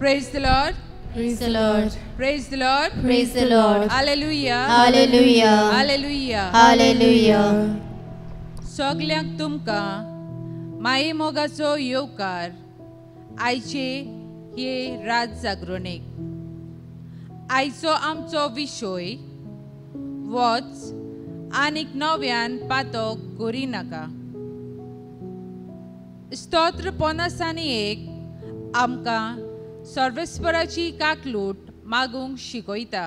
Praise the Lord. Praise the Lord. Praise the Lord. Praise the Lord. Hallelujah. Hallelujah. Hallelujah. Hallelujah. सगल्यांक तुमकां माये मोगाचो येवकार आयचे हे रात जागरणेक. आयचो आमचो विशय वच आनीक नव्यान पातक करिनाका. स्तोत्र 51 आमकां सर्वेस्पराची काकलूट मागूंक शिकयता.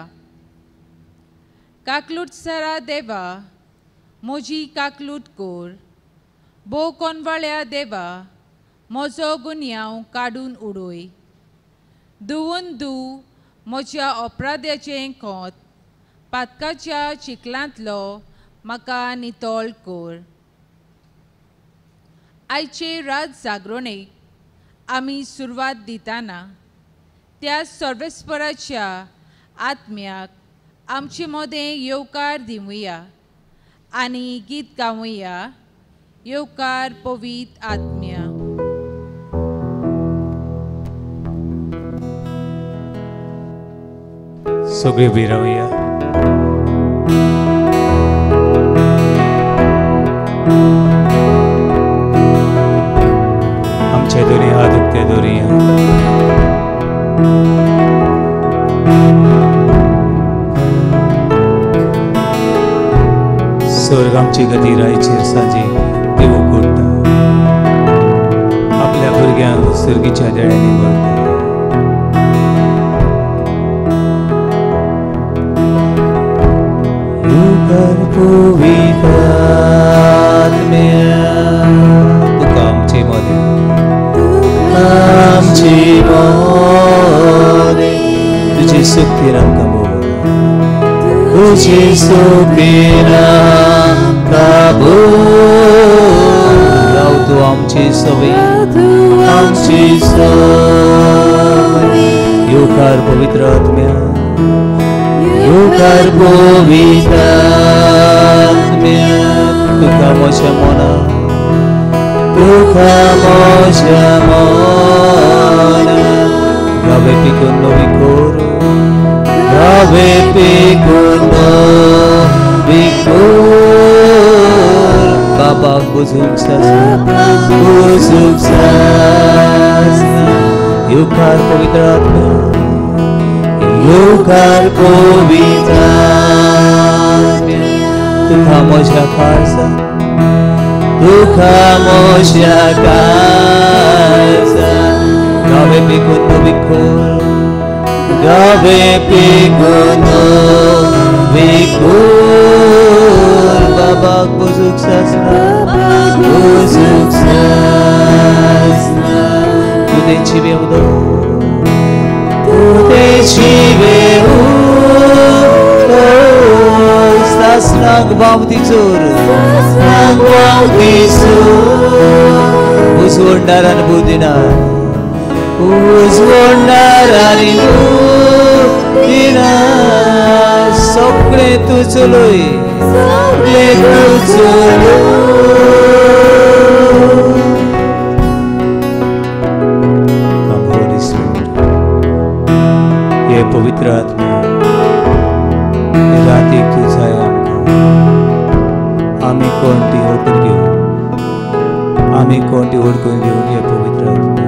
काकलूट सरा देवा म्हजी काकलूट कोर. भोव कोनवाळ्या देवा म्हजो गुन्यांव काडून उडोय. धुवून धूव म्हज्या अपराध्याचें खोत. पातकाच्या चिखलांतलो म्हाका नितळ कोर. आयचे रात जागरणेक आमी सुरवात दिताना त्या सर्वेस्पराच्या आत्म्याक आमचे मोदें येवकार दिवया आनी गीत गावया. येवकार पवित्र आत्म्या. सगळे विरावया. आमचे दोनी हात उक्ते दवरया. स्वर्ग आमची गती रायचेर सांजे देव कोट्टा. आपल्या भुरग्यांक सर्गीच्या देळ्यांनी भरता. पवित्र आत्म्या तुका आमचे मोदें आमचे मोदें तुझे सुखीर आमकां बोल. तुझे सुखीर आमकां बोल. राव तूं आमची सवय आमची सवय. येवकार पवित्र आत्म्या. येवकार पवित्र आत्म्या तुका म्हज्या मनाक. तुका म्हज्या मनाक गावे पिकून नवी कोर. गावे पिकून नवी कोर. बाबाक बुजूंक सासना बुजूंक सासना. येवकार पवित्र आत्म्या. येवकार पवित्र आत्म्या तुका म्हज्या काळजाक. तुका म्हज्या काळजाक गावे पिकून नवी कोर. गावे पिकून नवी कोर. बाबाक बुजूंक सासना बुजूंक सासना. तूं तेंची बेवदो सासनाक बावती चोर. उजवणदार आनी बुद्धिनार. उजवणदार आनी बुद्धिनार. सगळे तूं चलोय. सगळे तूं चलोय. पवित्र आत्मा राती तू जाय आमकां. आमी कोणती ओडकून घेवन आमी कोणती ओडकून घेवन ये पवित्र आत्मा.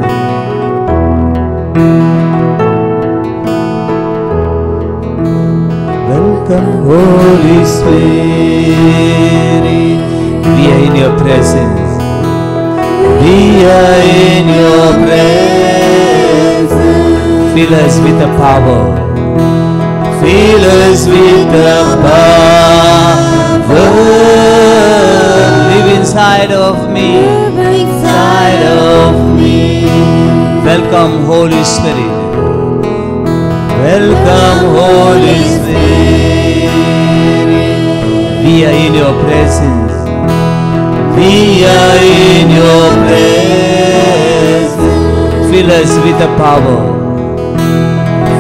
Welcome Holi spirit. We are in your presence. We are in your presence. Fill us with the power. Fill us with the power. Live inside of me. Inside of me. Welcome Holy Spirit. Welcome Holy Spirit. We are in your presence. We are in your presence. Fill us with the power.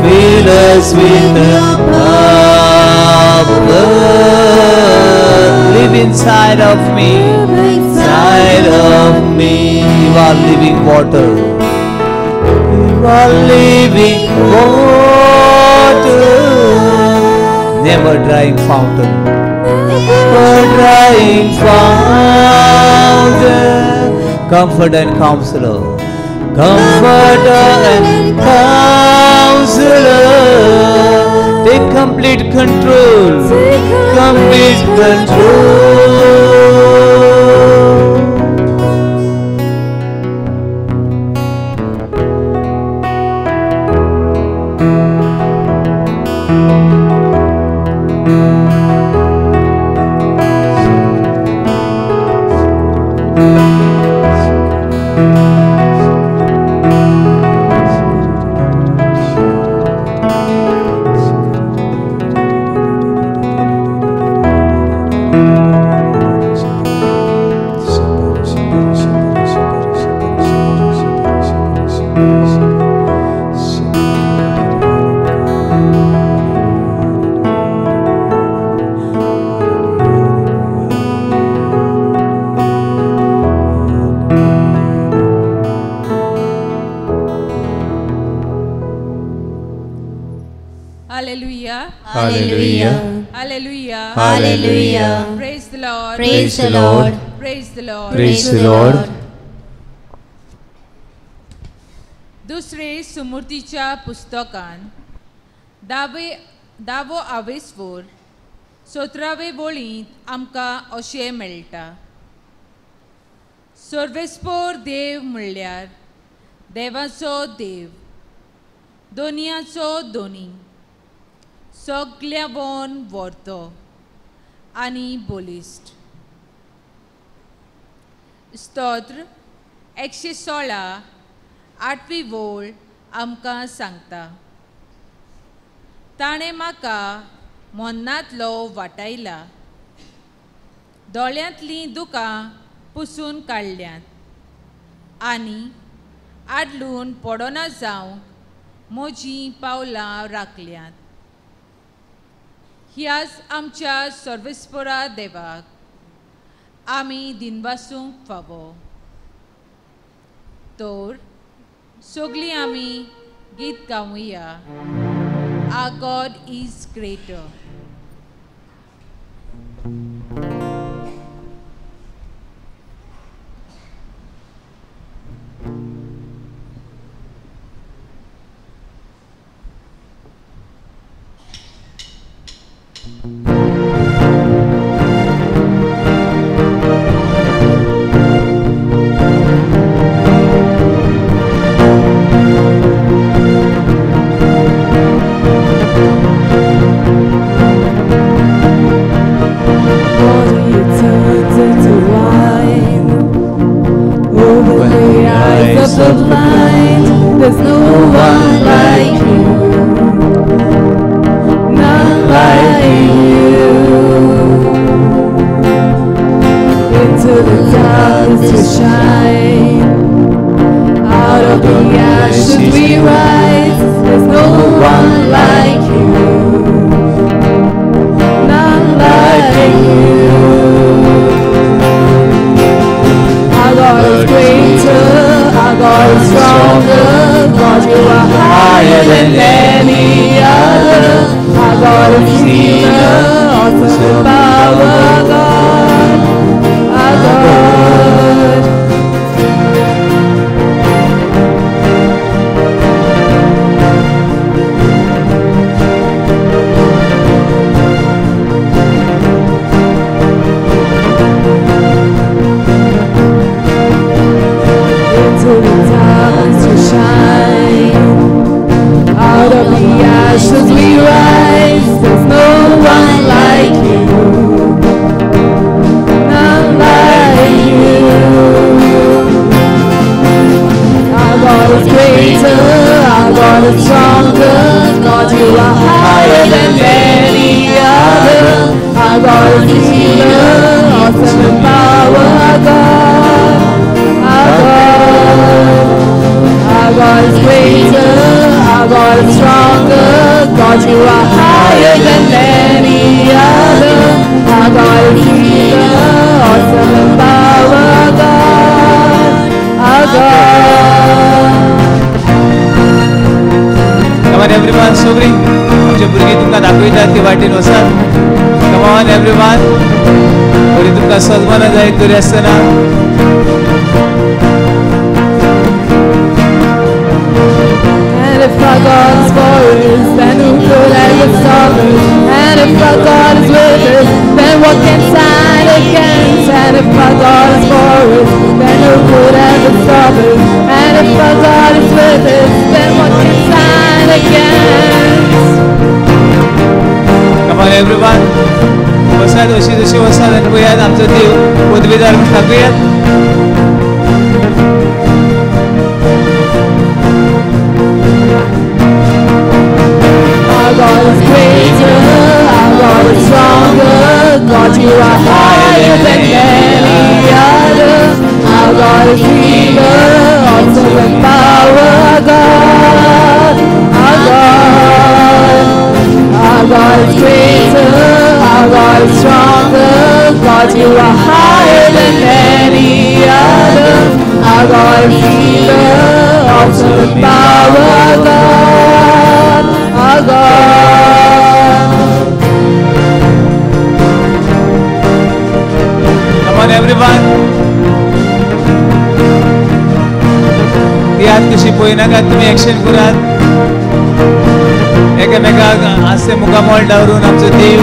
Fill us with the power. Live inside of me. Inside of me. You are living water. You are living water, never drying fountain, never drying fountain, comfort and counselor, comforter and counselor, take complete control, complete control. Hallelujah. Hallelujah. Hallelujah. Hallelujah. Praise the Lord. Praise the Lord. Praise the Lord. Praise the Lord. दुसरे सुमूर्तीच्या पुस्तकान दावो आवेसवोर 17वे बोळींत आमकां अशें मेळटा. सर्वेस्पोर देव म्हणल्यार देवाचो देव, दोनयाचो दोनी, सगळ्यावन वर्तो आनी बोलिस्ट. स्तोत्र 116 8वी वोळ आमकां सांगता. ताणें म्हाका मोन्नांतलो वाटायला, दोळ्यांतलीं दुकां पुसून काडल्यांत आनी आदलून पडोना जावंक म्हजीं पावलां राखल्यांत. ह्याच आमच्या सर्वेस्परा देवाक आमी दिनवासूंक फावो. तर सगळीं आमी गीत गावुया. Our God is greater. The blind, there's no one like you, none like you. Into the darkness we shine, out of the ashes we rise. There's no one like you, none like you. Our God is greater, our God is stronger. God, you are higher than any other. Our God is healer, awesome in power. Our God, our God. Into the darkness we shine, out of the ashes we rise. There's no one like you, none like you. Our God is greater, our God is stronger. God, you are higher than any other. Our God is healer, awesome in power. Our God, our God. Our God is greater, our God is stronger. God, you are higher than any other. Our God is healer, awesome in power. Our God, our God. Everyone सगळीं आमचे भुरगीं तुमकां दाखयतात ती वाटेन वसात. कम on everyone. बरी तुमकां सजमनां जाय तरी आसतना. And if our God is for us, then who could ever stop us? And if our God is with us, then what can stand against? And if our God is for us, then who could ever stop us? And if our God is with us, then what can stand against? Come on everyone. वसात अशी जशी वसात आणि पळयात आमचो देव पदवीदार दाखयात. Our God is greater, our God is stronger, God you are higher than any other. Our God is healer, awesome in power, our God, our God. Our God is greater, our God is stronger, God you are higher than any other. Our God is healer, awesome in power, our God, our God. Come on everyone. ती आत कशी पळयनाका तुमी action करात. एकामेकाक हास्य मुखामोल दवरून आमचो देव.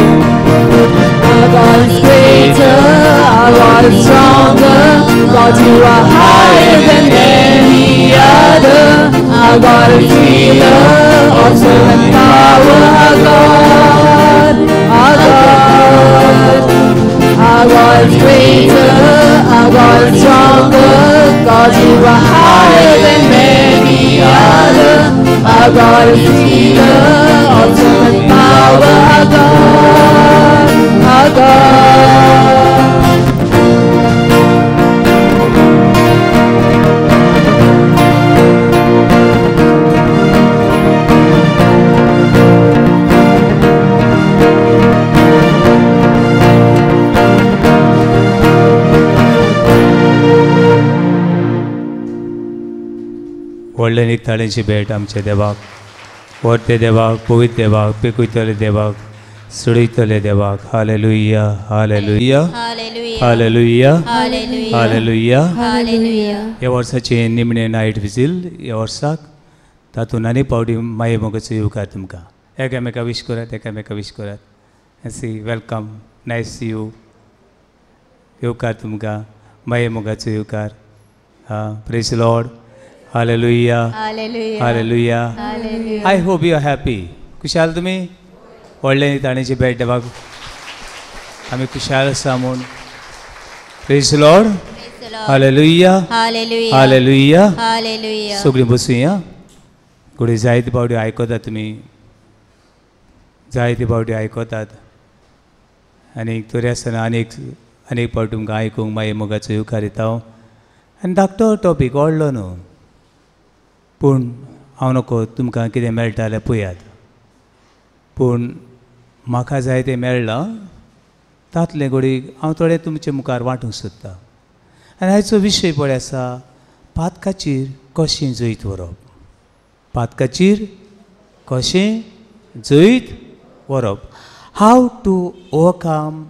Our God is greater, our God is stronger, God you are higher than any other. Our God is healer, awesome in power, our God, our God. Our God is greater, our God is stronger, God you are higher than any other. Our God is healer, awesome in power, our God, our God. व्हडले निखताळेची भेट आमचे देवाक. वर्ते देवाक, पवित्र देवाक, पिकयतले देवाक, सुडयतले देवाक. Hallelujah, hallelujah, hallelujah, hallelujah. ह्या वर्साची निमणे नायट विजील ह्या वर्साक तातूंत आनी पावटी माये मोगाचो येवकार तुमकां. एकामेका विश करात, एकामेका विश करात. See welcome, nice see you. येवकार तुमकां माये मोगाचो येवकार. हां, praise Lord. Hallelujah. Hallelujah. Hallelujah. Hallelujah. I hope you are happy. खुशाल तुम्ही व्हडले निताळेची भेट देवाक आमी खुशाल आसा म्हूण. Praise Lord. Hallelujah. Hallelujah. Hallelujah. Hallelujah. सगळीं बसूया. घोडी जायते पावटी आयकतात तुमी, जायते पावटी आयकतात. आनीक तरी आसतना आनीक पावटी तुमकां आयकूंक मागीर मोगाचो येवकार येता. आनी धाकटो टॉपीक व्हडलो न्हू, पूण हांव नको तुमकां कितें मेळटा जाल्यार पळयात. पूण म्हाका जाय तें मेळ्ळां तातलें घडीक हांव थोडें तुमचे मुखार वांटूंक सोदतां. आनी हाचो विशय पळय आसा पातकाचेर कशें जैत व्हरप. पातकाचेर कशें जैत व्हरप. How to overcome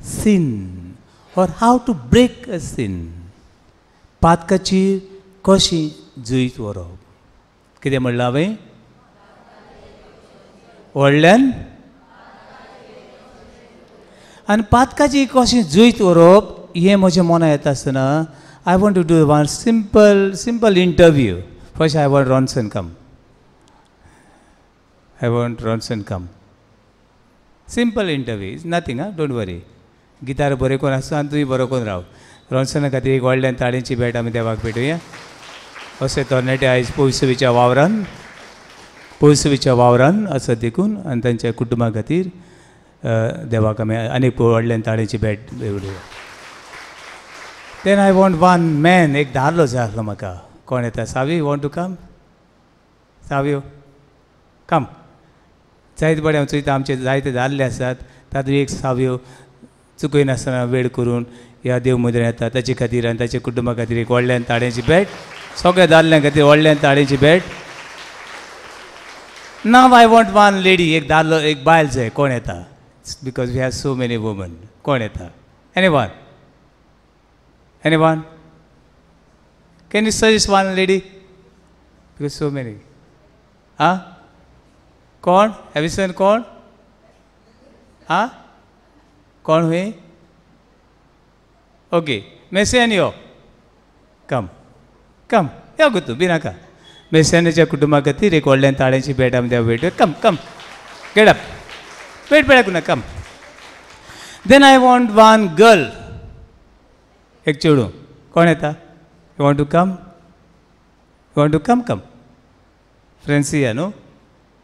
scene or how to break a scene. पातकाचेर कशें जैत व्हरप. कितें म्हणलां हांवें? व्हडल्यान आनी पातकाचेर कशें जैत व्हरप हें म्हज्या मनां येता आसतना I want to do one simple interview. First I want Ronson come. I want Ronson come. Simple interview, it's nothing, don't worry. Guitar बरें कोण आसा आनी तुवें बरो कोण राव. रॉन्सना खातीर एक व्हडल्यान ताळेंची भेट आमी देवाक भेटुया. अशें तरणाटे आयज पयसुवेच्या वावरान आसात देखून आनी तांच्या कुटुंबा खातीर देवाक आमी आनीक व्हडल्यान ताळेंची भेट भेटुया. Then I want one man, एक दादलो जाय आसलो म्हाका. कोण येता? Savi, want to come? Savio come. जायते बरें हांव चोयता आमचे जायते दादले आसात, तातूंत एक सावियो चुकयनासतना वेळ करून ह्या देव मंदिरांत येता. ताचे खातीर आनी ताच्या कुटुंबा खातीर एक व्हडल्यान ताळेंची भेट. सगळ्या दादल्यां खातीर व्हडल्यान ताळेंची भेट. Now I want one lady, एक दादलो एक बायल जाय. कोण येता? Because we have so many woman. कोण येता? Anyone? Anyone? Can you suggest one lady? Because so many. हां कोण? हॅविसन कोण? हां कोण हुई? ओके मेसेन यो कम कम यो गो तू बिनाका. मेसेनाच्या कुटुंबा खातीर एक व्हडल्यान ताळ्याची भेट आमी देवा भेट. Come come get up wait पळय कुना come. Then I want one girl, एक चेडूं. कोण येता? You want to come? You want to come? Come. Francia न्हू?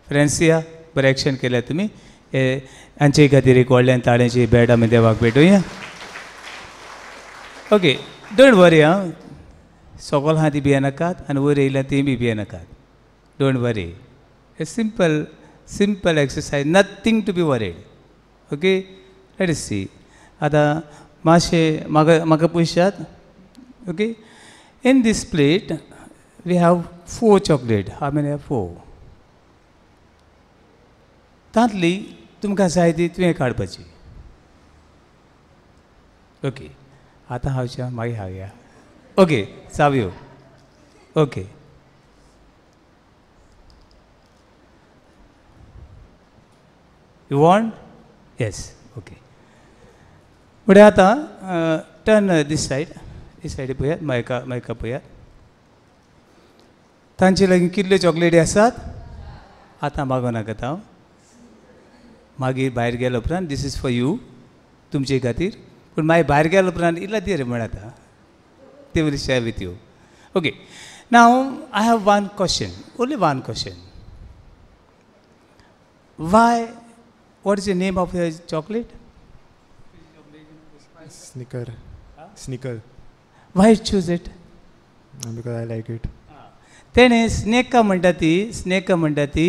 फ्रेंसिया बरें एक्शन केल्या तुमी. हांचे खातीर एक व्हडल्यान ताळ्याची भेट आमी देवाक भेटुया. Okay don't worry. हां सकयल आहा ती भिये नाकात आनी वयर येयल्या ती बी भिये नाकात. Don't worry. A simple exercise, nothing to be worried. Okay let us see. आतां मातशें म्हाका पयशात. Okay in this plate we have 4 chocolate. How many have? 4. तांतली तुमकां जाय ती तुवें काडपाची. ओके आतां हांवच्या मागीर हांवया. ओके चावयो. Okay you want? Yes. Okay फुडें आतां टर्न दीस सायड. ही सायडी पळयात. मायका पळयात. तांचे लागीं कितल्यो चॉकलेटी आसात? आतां मागो नाका हांव. मागीर भायर गेलो उपरांत दीस इज फॉर यू, तुमचे खातीर. पूण मागीर भायर गेलो उपरांत इल्ला दी म्हण आतां ते will share with you. Okay now I have one question, only one question. Y what is the name of your chocolate? Snicker. Y choose it? Because I like it. तेणें स्नेका म्हणटा ती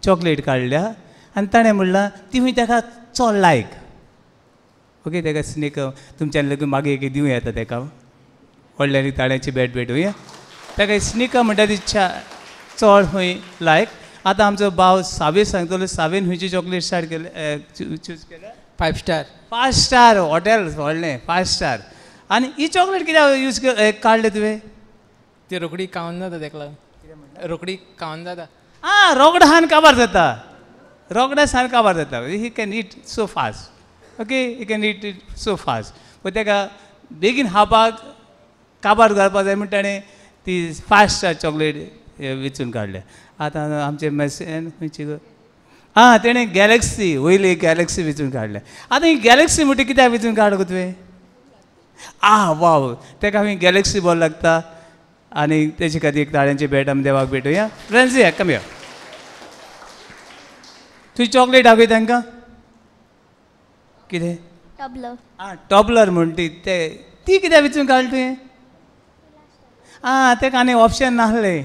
चॉकलेट काडल्या आनी ताणें म्हणलां ती खंय ताका चड लायक. ओके ताका स्नेका तुमच्यान लगून मागीर एक दिवं येता ताका व्हडल्यान ताळ्याची भेटूया. ताका स्नेका म्हणटा ती चड खंय लायक. आतां आमचो भाव सावे सांगतलो सावेन खंयची चॉकलेट स्टार्ट केले चूज केल्या? 5 स्टार. 5 स्टार हॉटेल व्हडलें 5 स्टार. आनी ही चॉकलेट कित्याक यूज काडले तुवें? ती रोखडी खावन जाता ताका लागून. रोखडी खावन जाता. रोगडा हान काबार जाता. रोगडा सान काबार जाता. He can eat so fast. Okay he can eat it so fast. पण ताका बेगीन खावपाक काबार घालपाक जाय म्हण ताणें ती 5 स्टार चॉकलेट वेचून काडल्या. आतां आमचे मेसेन खंयची गो तेणें गॅलेक्सी वयली गॅलेक्सी वेचून काडल्या. आतां ही गॅलेक्सी म्हणटा कित्याक वेचून काड गो तुवें? वाव ताका हांवें गॅलेक्सी बॉल लागता आनी तेजे खातीर एक ताळ्यांची भेट आमी देवाक भेटुया. फ्रेंड्स या कम या. तुजी चॉकलेट दाखय तांकां. कितें? टॉबलर म्हणटी ती कित्याक वेचून काडली तुवें? ताका आनी ऑप्शन नासलें.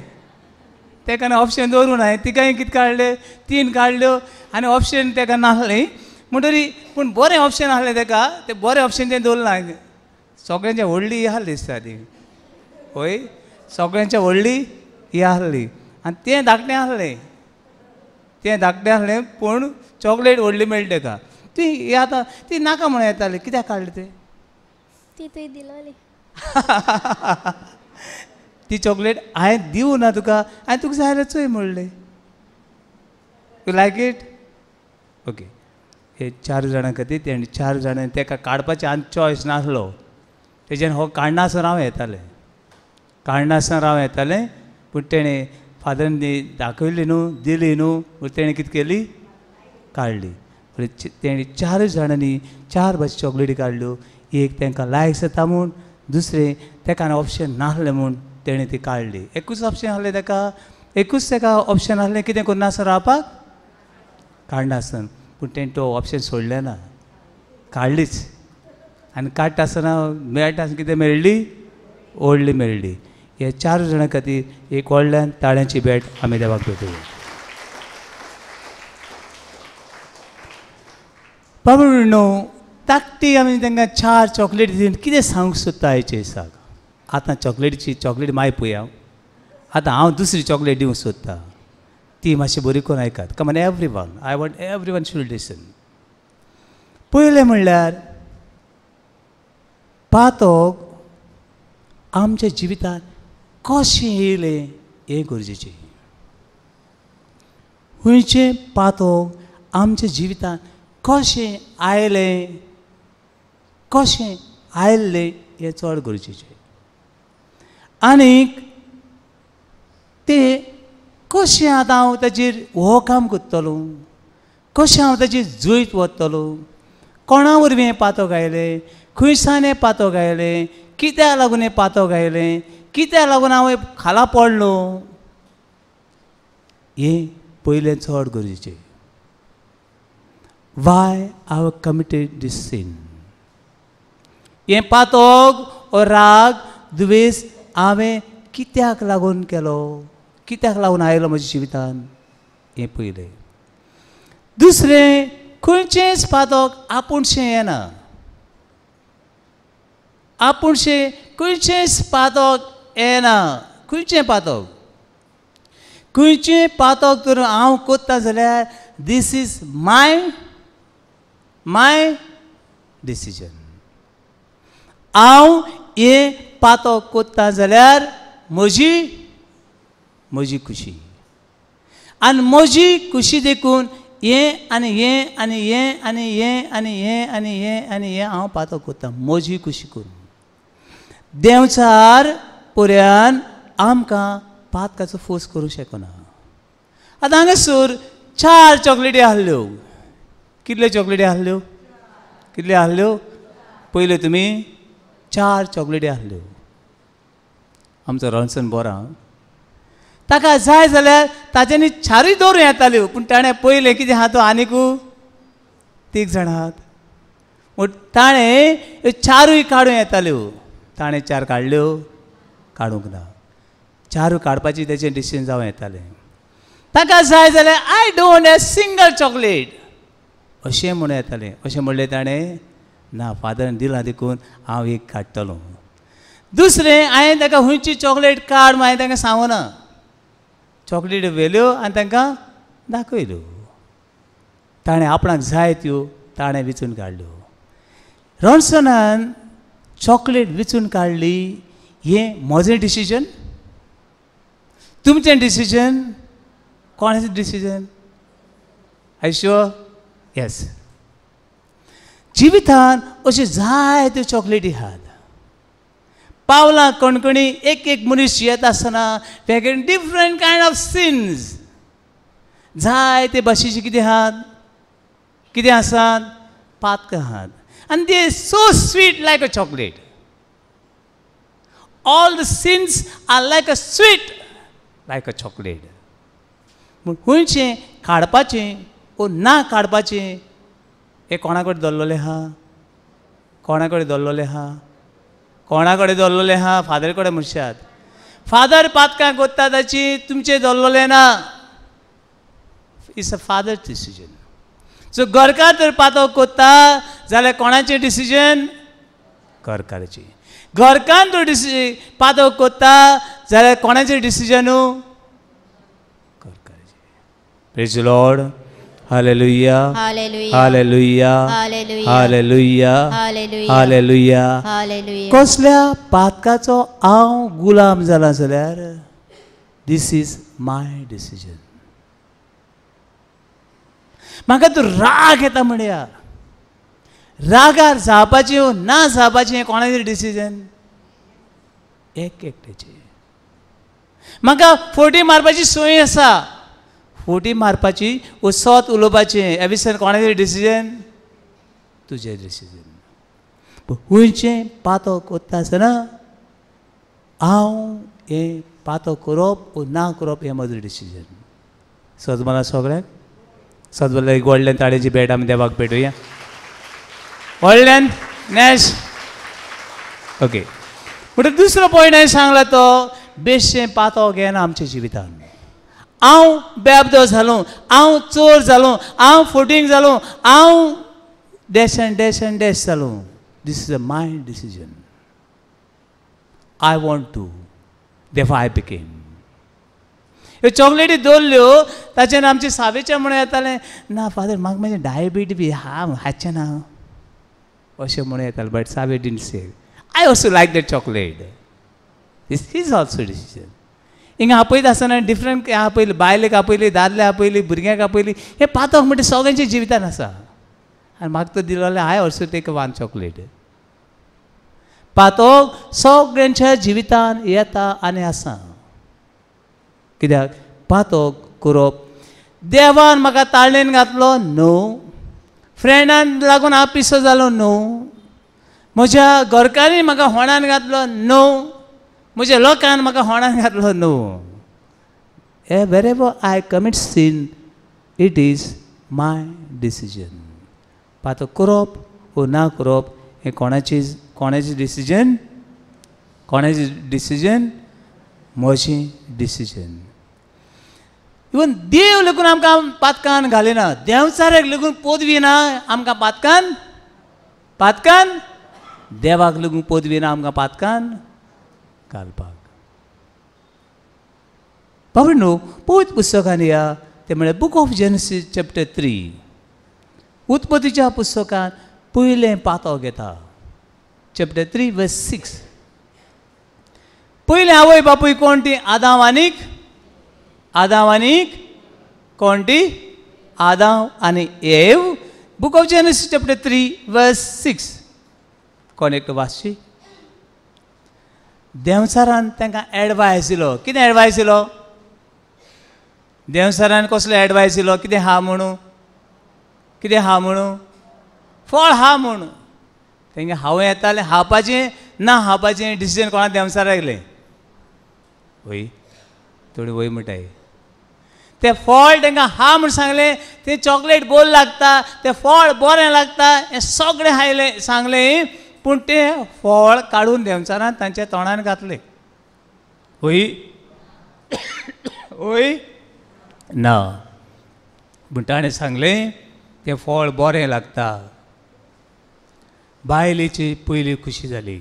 ताका आनी ऑप्शन दवरूं ना. तिकाय कितें काडले? 3 काडल्यो आनी ऑप्शन ताका नासलें म्हणटरी. पूण बरें ऑप्शन आसलें ताका. ते बरें ऑप्शन तें दवरना. सगळ्यांच्या व्हडली आसली दिसता ती. होय सगळ्यांच्या व्हडली ही आसली आनी तें धाकटें आसलें. पूण चॉकलेट व्हडली मेळ्ळी ताका. ती आतां ती नाका म्हणून येताली. कित्याक काडली ते? ती चॉकलेट हांवें दिवं ना तुका. हांवें तुका जाय जाल्यार चोय म्हणलें. You like it? ओके हे 4 जाणां खातीर तेणी 4 जाणां ताका काडपाचें आनी चॉयस नासलो. तेज्यान हो काडनासतना हांव येतालें. पूण तेणें फादरान दाखयली न्हू दिली न्हू म्हूण तेणें कितें केली? काडली. तेणी 4 जाणांनी 4 भाशे चॉकलेटी काडल्यो. एक तांकां लायक जाता म्हूण, दुसरें ताका आनी ऑप्शन नासलें म्हूण तेणें ती काडली. एकूच ऑप्शन आसलें ताका. एकूच ताका ऑप्शन आसलें कितें करनासतना रावपाक? काडनासतना. पूण तेणें तो ऑप्शन सोडलें ना. काडलीच. आनी काडटा आसतना मेळटा कितें मेळ्ळी? व्हडली मेळ्ळी. हे 4 जाणां खातीर एक व्हडल्यान ताळ्यांची भेट आमी देवाक भेटुया. बाबा न्हू धाकटी आमी तांकां 4 चॉकलेटी दिवन कितें सांगूंक सोदता आयच्या दिसाक? आतां चॉकलेट मागीर पळय हांव. आतां हांव दुसरी चॉकलेट दिवंक सोदतां. ती मातशी बरी करून आयकात. Come on everyone, I want everyone should listen. पयलें म्हणल्यार पातोक आमच्या जिवितांत कशें येयलें हें गरजेचें. खंयचें पातोक आमच्या जिवितांत कशें आयलें, कशें आयल्लें हें चड गरजेचें. आनीक तें कशें आतां हांव ताचेर हो काम करतलो, कशें हांव ताचेर जैत वतलो, कोणा वरवीं हें पातोक आयलें, खंयसान हें पातोक आयलें, कित्याक लागून हें पातोक आयलें, कित्याक लागून हांव खाला पडलो, हें पयलें चड गरजेचें. वाय हांव कमिटेड दीस सीन. हें पातोक ओ राग द्वेश हांवें कित्याक लागून केलो, कित्याक लागून आयलो म्हज्या जिवितांत, हें पयलें. दुसरें, खंयचेंच पातोक आपुणशें येना. आपुणशें खंयचेंच पातोक येना. खंयचें पातोक, खंयचें पातोक तर हांव कोत्ता जाल्यार दीस इज माय डिसिजन. हांव हें पातोक कोत्ता जाल्यार म्हजी खुशी. आनी म्हजी खुशी देखून हें आनी हें आनी हें आनी हें आनी हें आनी हें आनी हें हांव पातोक कोत्ता म्हजी खुशी करून. देंवचार पर्यान आमकां पातकाचो फोर्स करूं शकना. आतां हांगासर 4 चॉकलेटी आहल्यो. कितल्यो चॉकलेटी आहल्यो? कितल्यो आहल्यो? पयल्यो तुमी 4 चॉकलेटी आहल्यो. आमचो रणसन बरो, ताका जाय जाल्यार ताच्यांनी 4य दवरूं येताल्यो, पूण ताणें पयलें कितें आहा तो आनीकू 3 जाण आहात. पूण ताणें 4य काडूं येताल्यो. ताणें 4 काडल्यो, काडूंक ना. 4 काडपाची तेचें डिसिजन जावं येतालें. ताका जाय जाल्यार I don't have single chocolate अशें म्हणूं येतालें. अशें म्हणलें ताणें, ना फादरान दिलां देखून हांव एक काडटलों. दुसरें, हांवें ताका खंयची चॉकलेट काड म्हूण हांवें तांकां सांगूना. चॉकलेट व्हेल्यो आनी तांकां दाखयल्यो. ताणें आपणाक जाय त्यो ताणें विचून काडल्यो. रॉन्सनान चॉकलेट विचून काडली. हें म्हजें डिसिजन, तुमचें डिसिजन, कोणाचें डिसिजन? आय शुअर? येस. जिवितांत अश्यो जायत्यो चॉकलेटी आहात. पावलां कणकणी एक एक मनीस येता आसतना वेगळे डिफरंट कायंड ऑफ सिन्स. जायते भाशेची कितें आहात, कितें आसात, पातकां आहात. आनी they so sweet like a chocolate. All the sins are like a sweet like a chocolate. पूण खंयचें काडपाचें ओ ना काडपाचें हें कोणा कडेन दवरलेलें आहा? कोणा कडेन दवरलेलें आहा? कोणा कडेन दवरलेलें आहा? फादर कडेन म्हणशात. फादर पातकां कोत्ता ताची तुमचें दवरलेलें ना. It's a father decision. So घरकार तर पातोक कोत्ता जाल्यार कोणाचें डिसिजन? घरकाराचें. घरकान तर पातोक कोत्ता जाल्यार कोणाचें डिसिजनू? घरकाराचें. Praise the Lord. Hallelujah, Hallelujah. Hallelujah, Hallelujah. Hallelujah, Hallelujah. Hallelujah. Hallelujah. कसल्या पातकाचो हांव गुलाम जाला जाल्यार दीस इज माय डिसिजन. म्हाका तूं राग येता म्हणया, रागार जावपाचें ओ ना जावपाचें हें कोणाचें डिसिजन? एक एकट्याचें. म्हाका फोटी मारपाची संवय आसा. फोटी मारपाची ओ सोत उलोवपाचें हें कोणाचें डिसिजन? तुजें डिसिजन. खंयचें पातोक कोत्ता आसतना हांव हें पातोक करप ओ ना करप हें म्हजें डिसिजन. सजमला सगळ्यांक सजमला एक व्हडल्यान ताळेची भेट आमी देवाक भेटुया. व्हडल्यान नॅश. ओके. म्हणटकीर दुसरो पॉयंट हांवें सांगला तो बेश्टें पातोक येना आमच्या जिवितांत. हांव बेबदो जालो, हांव चोर जालो, हांव फोटींग जालो, हांव dash and dash and dash जालो. This is a my decision. I want to. Therefore I became. ह्यो चॉकलेटी दवरल्यो ताच्यान आमचे सावेच्या म्हणून येताले ना फादर म्हाका मातशें डायबिटीज बी हाचें ना अशें म्हणून येताले but Save didn't say I also like that chocolate this is also decision हिंगा आपयता आसतना डिफरंट आपयली बायलेक आपयली दादले आपयली भुरग्यांक आपयली हे पातोक म्हणटा सगळ्यांच्या जिवितान आसा आनी म्हाका तो दिलो जाल्यार I also take one chocolate पातोक सगळ्यांच्या जिवितान येता आनी आसा कित्याक पातोक करप देवान म्हाका ताळणेन घातलो न्हू फ्रेंडान लागून हांव पिसो जालो न्हू म्हज्या घरकारांनी म्हाका होणान घातलो न्हू म्हज्या लोकांन म्हाका होणान घातलो न्हू वेरेवर I commit sin it is my decision पातोक करप वो ना करप हें कोणाचें डिसिजन म्हजें डिसिजन इवन देव लागून आमकां पातकान घालिना देंवचाराक लागून पदवी ना आमकां पातकान देवाक लागून पदवी ना आमकां पातकान घालपाक बाबा न्हू पवित्र पुस्तकान या ते म्हळ्यार बूक ऑफ जेनेसीस चॅप्टर 3 उत्पत्तीच्या पुस्तकान पयलें पातोक येता चॅप्टर 3 वर्स 6 पयलें आवय बापूय कोण ती आदाम आनीक कोण ती आदाम आनी Eve book of Genesis chapter 3 verse 6 कोण एकटो वाचची देंवचारान तांकां एडवायस दिलो कितें एडवायस दिलो देंवचारान कसलो एडवायस दिलो कितें हा म्हणू फळ हा म्हणू तेंगे हांव येतालें हावपाचें ना हावपाचें डिसिजन कोणा देंवचाराक येयलें वय थोडी वय म्हणटाय ते फळ तांकां हा म्हूण सांगलें तें चॉकलेट गोल लागता तें फळ बरें लागता हें सगळें हायलें सांगलें पूण तें फळ काडून देंवचारान तांच्या तोंडान घातलें वय ना पूण ताणें सांगलें तें फळ बरें लागता बायलेची पयली खुशी जाली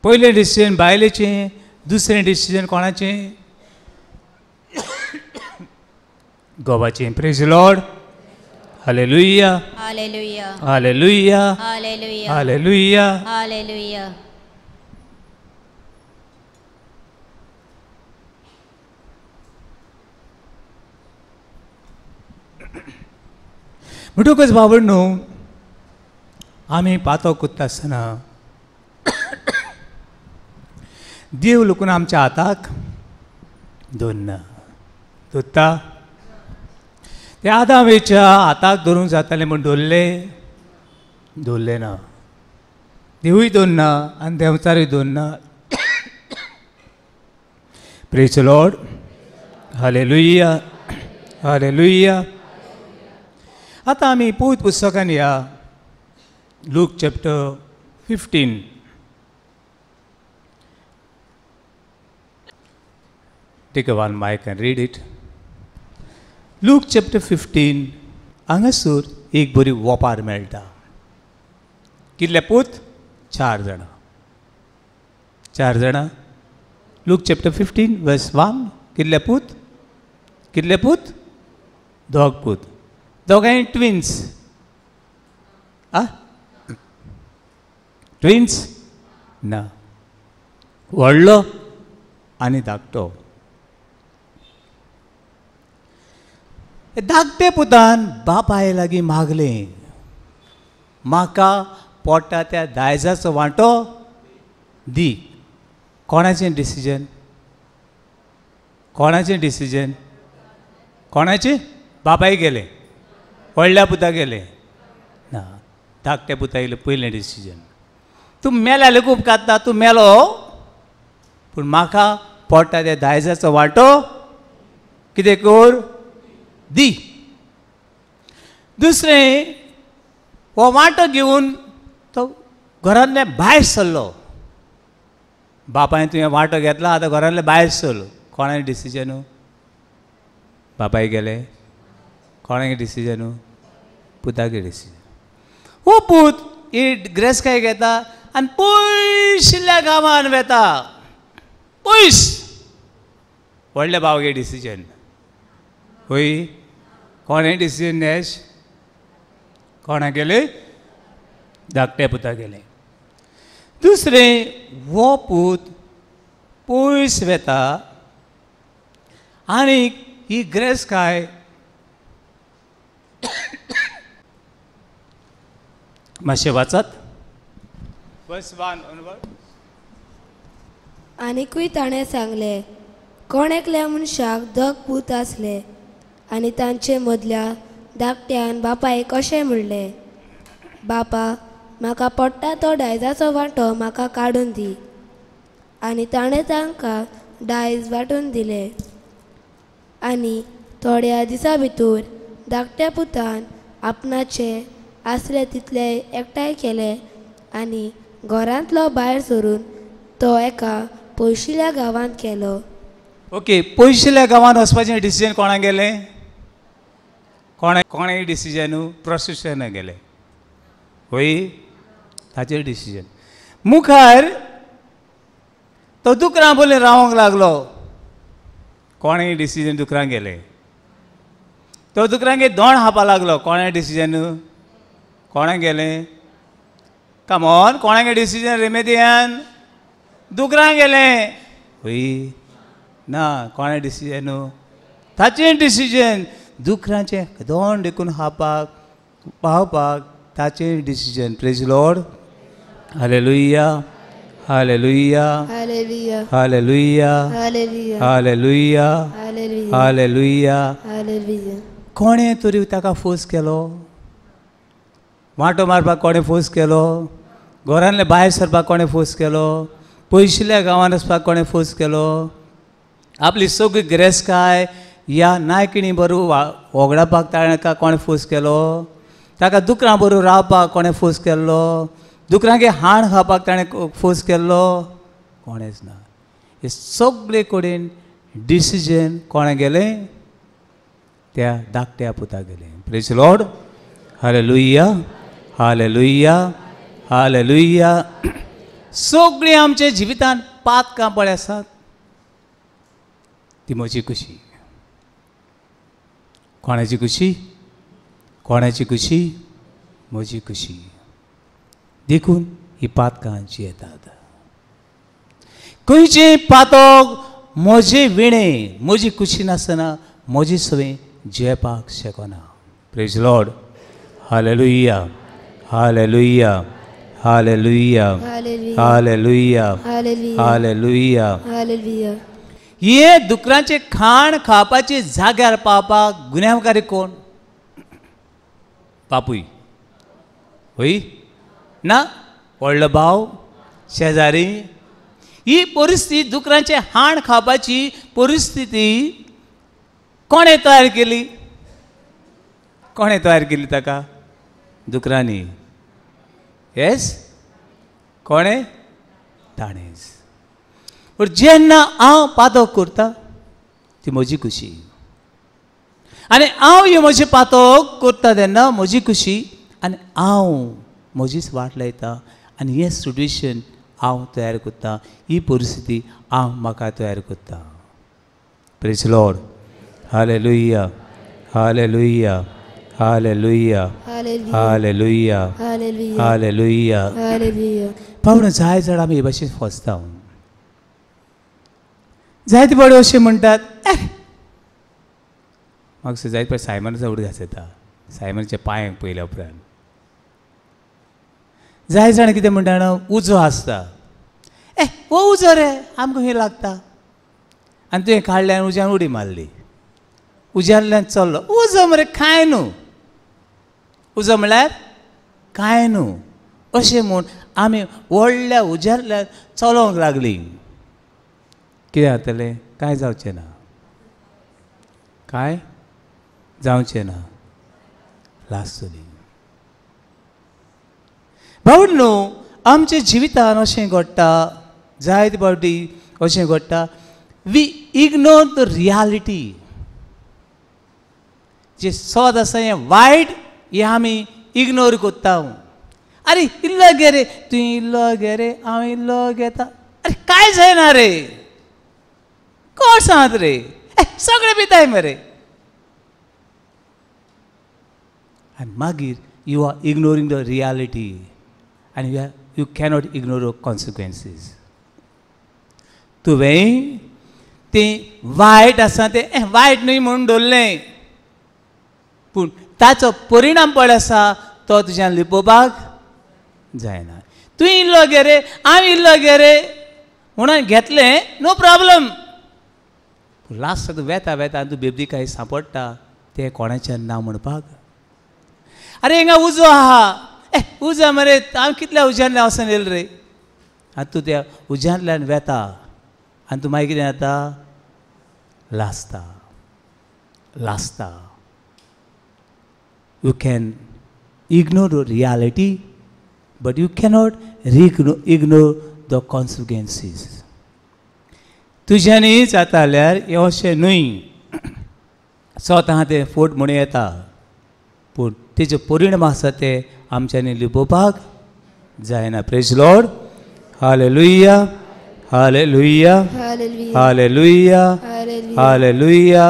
पयलें डिसिजन बायलेचें दुसरें डिसिजन कोणाचें गोवाचें praise Lord hallelujah hallelujah hallelujah hallelujah hallelujah hallelujah म्हणटकच बाबड न्हू आमी पातो कुत्ता आसतना देव लोकून आमच्या हाताक दोत्ता ते आदामेच्या हाताक धरूंक जातालें म्हूण दवरलें ना देवूय दवरना आनी देंवचारूय दवरना प्रेज लॉर्ड हालेलुया हालेलुया आतां आमी पवित्र पुस्तकान या look chapter 15 take one mic and read it. Luke chapter 15 हांगासर एक बरी वोपार मेळटा कितले पूत 4 जाणां लूक चॅप्टर 15 वर्स 1 कितले पूत दोग पूत दोगांय ट्विन्स ट्विन्स ना व्हडलो आनी धाकटो धाकटे पुतान बापाय लागीं मागलें म्हाका पोटा त्या दायजाचो वांटो दी कोणाचें डिसिजन कोणाचें बापाय गेले व्हडल्या पुता गेले ना धाकट्या पुता येयलें पयलें डिसिजन तूं मेल्या लेगून उपकारता तूं मेलो पूण म्हाका पोटा त्या दायजाचो वांटो कितें कर दी दुसरें हो वांटो घेवन तो घरांतले भायर सरलो बापायन तुवें वांटो घेतला आतां घरांतले भायर सरलो कोणाचें डिसिजन बापाय गेले कोणाचें डिसिजन पुताचें डिसिजन हो पूत ही ग्रेसकाय घेता आनी पयशिल्ल्या गांवांत वेता पयस व्हडल्या भावगे डिसिजन होय कोणे डिसिजन नेश कोणा गेले धाकट्या पुता गेले दुसरें वो पूत पयस वेता आनी ही ग्रेस काय मातशें वाचत बस वन आनीकूय ताणें सांगलें कोण एकल्या मनशाक दोग पूत आसले आनी तांचे मदल्या धाकट्यान बापायक अशें म्हणलें बापा म्हाका पडटा तो दायजाचो वांटो म्हाका काडून दी आनी ताणें तांकां दायज वांटून दिलें आनी थोड्या दिसा भितर धाकट्या पुतान आपणाचे आसले तितले एकठांय केले आनी घरांतलो भायर सरून तो एका पयशिल्ल्या गांवांत गेलो. ओके पयशिल्ल्या गांवांत वचपाचें डिसिजन कोणाक गेलें कोणें डिसिजन प्रोसेसना गेलें होय ताचेर डिसिजन मुखार तो दुकरां बोले रावंक लागलो कोणें डिसिजन दुकरां गेलें तो दुकरांगे दोण खावपा लागलो कोणें डिसिजन कोणें गेलें कमॉन कोणागे डिसिजन रेमेदियान दुकरां गेलें होय ना कोणें डिसिजन ताचें डिसिजन दुकरांचें दोण देखून खावपाक पावपाक ताचें decision praise Lord hallelujah hallelujah hallelujah hallelujah hallelujah hallelujah hallelujah hallelujah hallelujah. कोणें तरी ताका फोर्स केलो वांटो मारपाक कोणें फोर्स केलो घरांतले भायर सरपाक कोणें फोर्स केलो पयशिल्ल्या गांवांत वचपाक कोणें फोर्स केलो आपली सगळी गिरेस्तकाय ह्या नायकिणी बरोबर वगडावपाक ताका कोणें फोर्स केलो ताका दुकरां बरोबर रावपाक कोणें फोर्स केल्लो दुकरांगे हाण खावपाक ताणें फोर्स केल्लो कोणेंच ना हे सगळे कडेन डिसिजन कोणें गेलें त्या धाकट्या पुताक गेलें praise Lord hallelujah hallelujah hallelujah सगळीं आमच्या जिवितांत पातकां पळय आसात ती म्हजी खुशी कोणाची खुशी कोणाची खुशी म्हजी खुशी देखून ही पातकांची येतात खंयचे पातक म्हजे विणे म्हजी खुशी नासतना म्हजी सवय जेवपाक शकना praise Lord hallelujah hallelujah hallelujah hallelujah hallelujah hallelujah. हे दुकरांचे खाण खावपाचे जाग्यार पावपाक गुन्यांवकारी कोण बापूय होय ना व्हडलो भाव शेजारी ही परिस्थिती दुकरांचे हाण खावपाची परिस्थिती कोणें तयार केली कोणें तयार केली ताका दुकरांनी येस कोणें ताणेंच पूण जेन्ना हांव पातक करता ती म्हजी खुशी आनी हांव ही म्हजी पातक करता तेन्ना म्हजी खुशी आनी हांव म्हजीच वाट लायता आनी हें सिट्युएशन हांव तयार करता ही परिस्थिती हांव म्हाका तयार करता praise Lord hallelujah hallelujah hallelujah hallelujah hallelujah hallelujah. पावण जाय जाण आमी हे भाशेन फसता जायते बडे अशें म्हणटात म्हाका जायते पळय सायमनाचो उड घासयता सायमनाच्या पांयांक पयल्या उपरांत जाय जाण कितें म्हणटा न्हू उजो आसता हो उजो रे आमकां हें लागता आनी तुवें काडल्यान उज्यान उडी मारली उज्यातल्यान चल्लो उजो मरे कांय न्हू उजो म्हळ्यार कांय न्हू अशें म्हूण आमी व्हडल्या उज्यातल्यान चलोवंक लागलीं कितें जातलें कांय जावचें ना कांय जावचें ना लासतली भावड न्हू आमच्या जिवितान अशें घडटा जायते फावटी अशें घडटा वी इग्नोर द रियालिटी जे सद आसा हें वायट हें आमी इग्नोर करता अरे इल्लो घे रे तुवें इल्लो घे रे हांव इल्लो घेता अरे कांय जायना रे कोण सांगत रे सगळे पिताय मरे आनी मागीर यू आर इग्नोरींग द रियालिटी आनी यू कॅनॉट इग्नोर द कॉन्सिक्वेन्सीस तुवें तें वायट आसा तें वायट न्हय म्हणून दवरलें पूण ताचो परिणाम पळय आसा तो तुज्यान लिपोवपाक जायना तूं इल्लो गे रे हांव इल्लो गे रे म्हणून घेतलें नो प्रॉब्लम लास्ट तूं वेता वेता आनी तूं बेबदी काही सांपडटा तें कोणाचें नांव म्हणपाक अरे हिंगा उजो आहा उजा मरे हांव कितल्या उज्यांतल्यान वचून येयलो रे आनी तूं त्या उज्यांतल्यान वेता आनी तूं मागीर कितें जाता लासता you can ignore the reality but you cannot ignore the consequences तुज्यानी जाता जाल्यार हें अशें न्हय स्वता तें फोट म्हणून येता पूण तेजे परिणाम आसा ते आमच्यांनी लिपोवपाक जायना praise Lord hallelujah hallelujah hallelujah hallelujah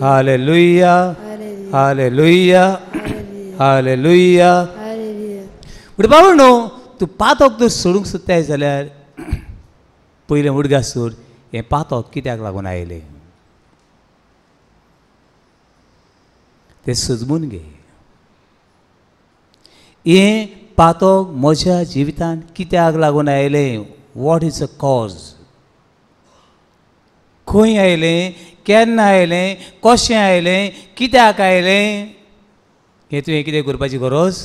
hallelujah hallelujah hallelujah but बाबा न्हू तूं पातोक तर सोडूंक सोदताय जाल्यार पयलें उडगा सोड हें पातोक कित्याक लागून आयलें तें सजमून घे हें पातोक म्हज्या जिवितांत कित्याक लागून आयलें वॉट इज अ कॉज खंय आयलें केन्ना आयलें कशें आयलें कित्याक आयलें हें तुवें कितें करपाची गरज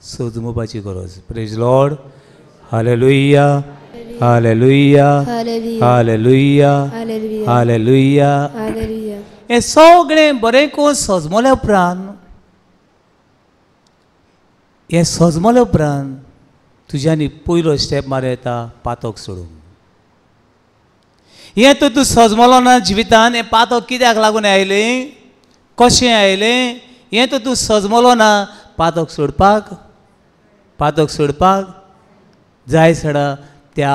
सजमोवपाची गरज praise Lord hallelujah hallelujah hallelujah hallelujah हें सगळें बरें करून सजमल्या उपरांत हें सजमल्या उपरांत तुज्यांनी पयलो स्टेप मारूं येता पातोक सोडूंक हें तूं सजमलो ना जिवितांत हें पातोक कित्याक लागून आयलें कशें आयलें हें तूं सजमलो ना पातोक सोडपाक जाय सडा त्या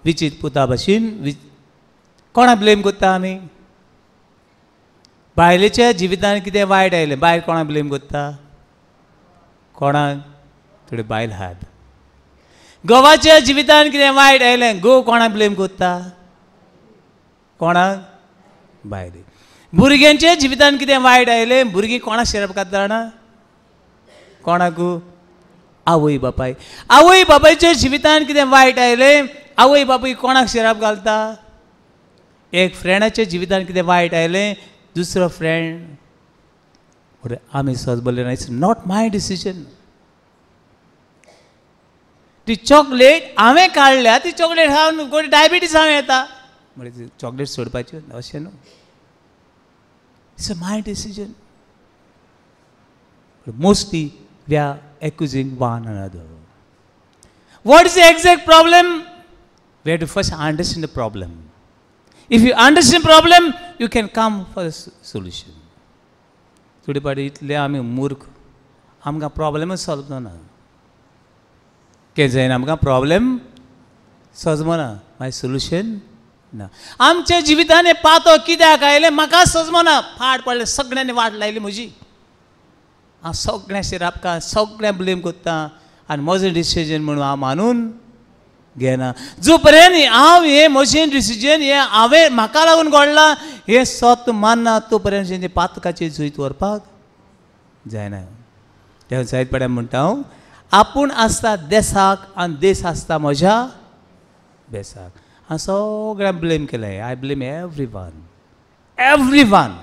विचित पुता भाशेन कोणा ब्लेम करता आमी बायलेच्या जिवितांत कितें वायट आयलें बायल कोणा ब्लेम करता कोणाक थोडे बायल आहात घोवाच्या जिवितांत कितें वायट आयलें घोव कोणाक ब्लेम करता कोणाक बायले भुरग्यांच्या जिवितांत कितें वायट आयलें भुरगीं कोणाक शिरप काडटा जाणा कोणाक आवय बापायच्या जिवितांत कितें वायट आयलें आवय बापूय कोणाक शिरप घालता एक फ्रेंडाच्या जिवितांत कितें वायट आयलें दुसरो फ्रेंड आमी सजबल्ले ना इट्स नॉट माय डिसिजन ती चॉकलेट हांवें काडल्या ती चॉकलेट खावन डायबिटीज हांवें येता म्हणजे चॉकलेट सोडपाची अशें न्हू it's a my decision mostly we are accusing one another. What is the exact problem? We have to first understand the problem. If you understand the problem, you can come for a solution. थोडी पाटी इतले आमी मूर्ख आमकां प्रॉब्लेमच solve जाना कितें जायना आमकां प्रॉब्लेम सजमना मागीर सोल्युशन ना आमच्या जिवितांत हें पातो कित्याक आयलें म्हाका सजमना फाट पडलें सगळ्यांनी वाट लायली म्हजी हांव सगळ्या शिरापकां सगळ्या ब्लेम करता आनी म्हजें डिसिजन म्हणून हांव मानून घेना जो पर्यंत हांव हें म्हजें डिसिजन हें हांवें म्हाका लागून घडलां हें स्वत मानना तो पर्यंत तें पातकाचेर जुयत व्हरपाक जायना त्या जायत पड्या म्हणटा हांव आपूण आसता देसाक आनी देस आसता म्हज्या बेसाक हांव सगळ्यांक ब्लेम केलें I blame every one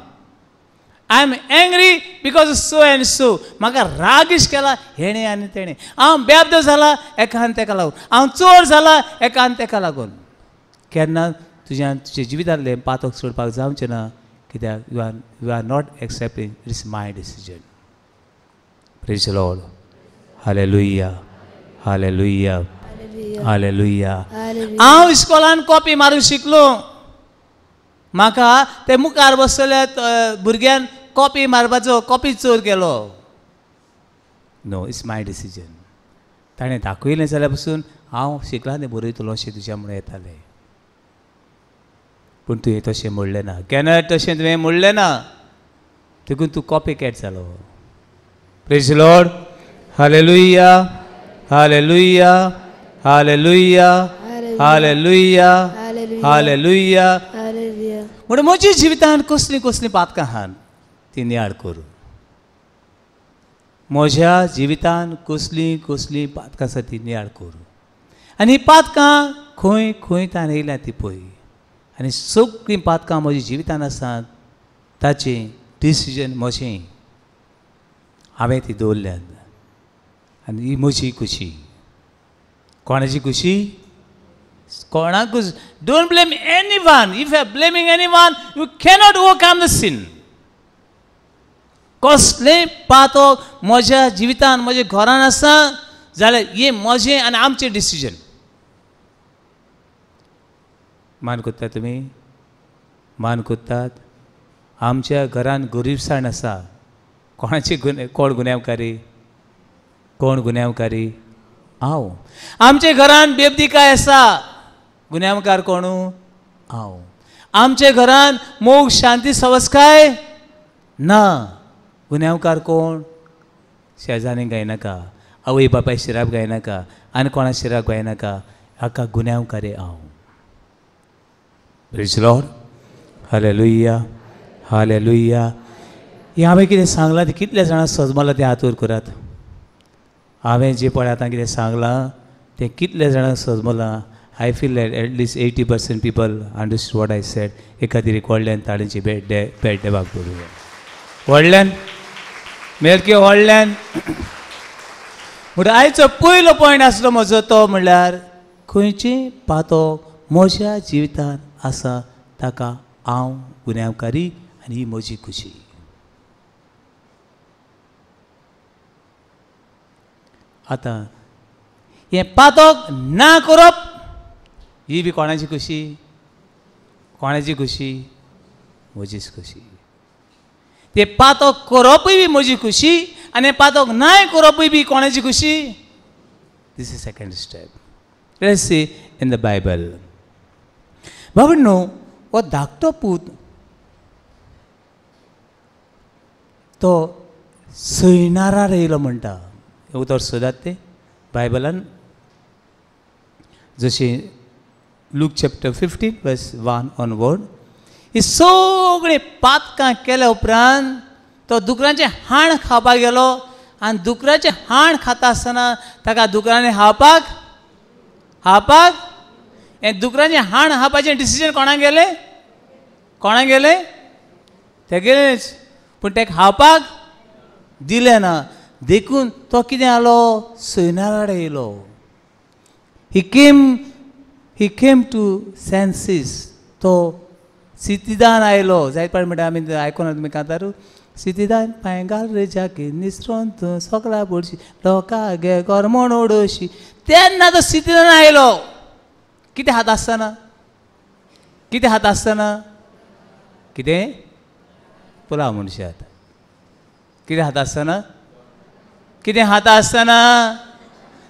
I am angry because so and so म्हाका रागिश केला हेणे आनी तेणे हांव बेबदो जाला एका आनी तेका लागून हांव चोर जाला एका आनी तेका लागून केन्ना तुजें जिवितांतलें पातक सोडपाक जावचें ना कित्याक you are not accepting it is my decision praise the Lord hallelujah hallelujah hallelujah हांव इस्कॉलान कॉपी मारूंक शिकलो म्हाका ते मुखार बसलेल्या भुरग्यान कॉपी मारपाचो कॉपी चोर केलो नो इट्स माय डिसिजन ताणें दाखयलें जाल्यार पसून हांव शिकलां तें बरयतलो अशें तुज्या म्हणून येतालें पूण तुवें तशें म्हणलें ना. केन्ना तशें तुवें म्हणलें ना, देखून तूं कॉपी कॅट जालो. Praise the Lord. Hallelujah, hallelujah, hallelujah, hallelujah, hallelujah. Hallelujah. म्हणून म्हज्या जिवितांत कसलीं कसलीं पातकां आहात ती नियाळ करूं. म्हज्या जिवितांत कसलीं कसलीं पातकां आसा ती नियाळ करूं. आनी ही पातकां खंय खंयच्यान येयल्या ती पळय. आनी सगळीं पातकां म्हज्या जिवितांत आसात ताचें डिसिजन म्हजें हांवें ती दवरल्यात. आनी ही म्हजी खुशी. कोणाची खुशी? कोणाकूच. Don't blame any one. If you are blaming any one you cannot overcome the sin. कसलें पातक म्हज्या जिवितांत म्हज्या घरान आसा जाल्यार हें म्हजें आनी आमचें डिसिजन. मान कोत्तात तुमी? मान कोत्तात? आमच्या घरान गरीबसाण आसा. कोणाची कोण गुन्यांवकारी? कोण गुन्यांवकारी? हांव. आमच्या घरान बेबदिकाय आसा. गुन्यांवकार कोण? हांव. आमच्या घरान मोग शांती सवस्काय ना. गुन्यांवकार कोण? शेजाऱ्यांक गायनाका, आवय बापाय शिराब गायनाका, आनी कोणा शिराब गायनाका. हाका गुन्यांवकारी हांव. Praise the Lord. Hallelujah, hallelujah. हे हांवें कितें सांगलां तें कितल्या जाणांक सजमलां तें हात वर करात. हांवें जें पळय आतां कितें सांगलां तें कितल्या जाणांक सजमलां. I feel that at least 80% people understood what I said. हे खातीर एक व्हडल्यान ताळींची भेट देवाक पडूया. व्हडल्यान मेरके व्हडल्यान. म्हणून आयचो पयलो पॉयंट आसलो म्हजो तो म्हणल्यार खंयचें पातक म्हज्या जिवितांत आसा ताका हांव गुन्यांवकारी आनी ही म्हजी खुशी. आतां हें पातक ना करप ही बी कोणाची खुशी? कोणाची खुशी? म्हजीच खुशी. ते पातक करपूय बी म्हजी खुशी आनी पातक नाय करपूय बी कोणाची खुशी? This is second step. Let's see in the Bible. बाबडनो हो धाकटो पूत तो सैनारार येयलो म्हणटा. उतर सोदात ते बायबलान. जशें लूक चॅप्टर 15 वर्स 1 ऑनवर्ड. ही सगळीं पातकां केल्या उपरांत तो दुकराचें हाण खावपाक गेलो. आनी दुकराचें हाण खाता आसतना ताका दुकरांनी हावपाक हें दुकराचें हाण हावपाचें डिसिजन कोणाक गेलें? कोणाक गेलें? तेगेलेच. पूण ताका हावपाक दिलें ना. देखून तो कितें जालो? सैनारार येयलो. ही केम टू सेन्सीस. तो स्थितीदान आयलो. जायत पाट म्हणटा आमी आयकोना तुमी कांतारू. स्थितीदान पांय घाल रे जाकी निसरोन तूं सगळा पडशी लोका गे गोरमोण ओडोशी. तेन्ना तो स्थितीदान आयलो. कितें हात आसतना? कितें हात आसतना? कितें? पुलाव मनशात. कितें हात आसतना? कितें हात आसतना?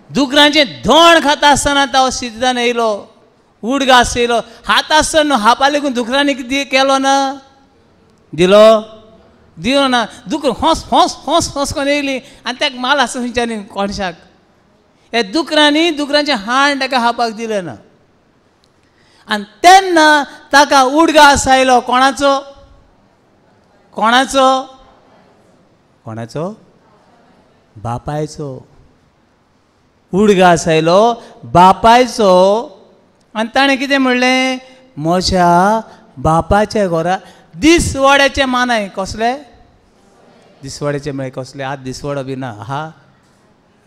दुकरांचें धोण खाता आसतना तो स्थितीदान येयलो. उडगास येयलो. हात आसतना हापा लेगून दुकरांनी कितें केलो ना? दिलो? दिलो ना. दुकर होस होस होस होस करून येयली आनी ताका माल आसा थंयच्यानी कोणशाक. हे दुकरांनी दुकरांचें हाण ताका हावपाक दिलें ना. आनी तेन्ना ताका उडगास आयलो. कोणाचो? कोणाचो? कोणाचो? बापायचो. उडगास आयलो बापायचो. आनी ताणें कितें म्हणलें? म्हज्या बापाच्या घरा दिसवड्याचें मानाय. कसले? दिसवड्याचें म्हळ्यार कसले? आतां दिसवडो बी ना. हा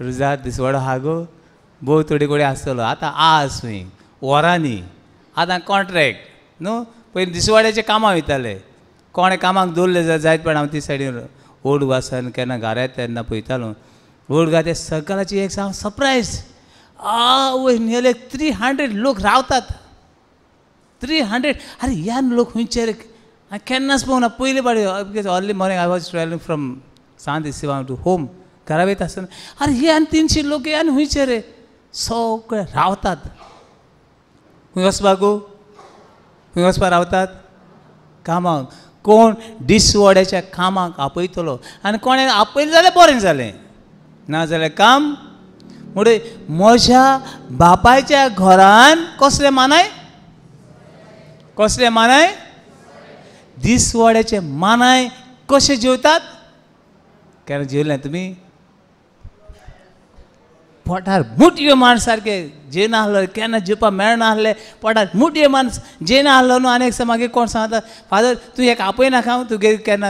रुजात दिसवडो हा गो. भोव थोडी कोडी आसतलो. आतां आस खंय वरांनी. आतां कॉन्ट्रॅक्ट न्हू. पयलीं दिसवाड्याचे कामां वयताले. कोणें कामाक दवरले जायत पण हांव ती सायडीन ओल्ड वासान केन्ना घरा येता तेन्ना पळयतालो. ओल्ड गा ते सकाळची एक हांव सरप्रायज. नियरली 300 लोक रावतात. 300. अरे ह्या लोक खंयचे रे? हांवें केन्नाच पळोवना. पयलीं पावटी because early morning I was travelling from सांत इस्तिवा टू होम. घरा वयता आसतना अरे हे आनी 300 लोक हे आनी खंयचे रे? सगळे रावतात. खंय वचपाक? खंय वचपाक रावतात कामाक. कोण दिसवड्याच्या कामाक आपयतलो आनी कोणें आपयलें जाल्यार बरें जालें, नाजाल्यार काम. म्हणून म्हज्या बापायच्या घरान कसलें मानाय, कसलें मानाय, दिसवड्याचे मानाय. कशें जेवतात? केन्ना जेवलें तुमी? पोटार मुटयो मान सारके जेवना आहलो, केन्ना जेवपाक मेळना आहलें, पोटार मुटयो मान जेवना आहलो न्हू. आनी एक मागीर कोण सांगता, फादर तूं एक आपय नाका तुगे केन्ना.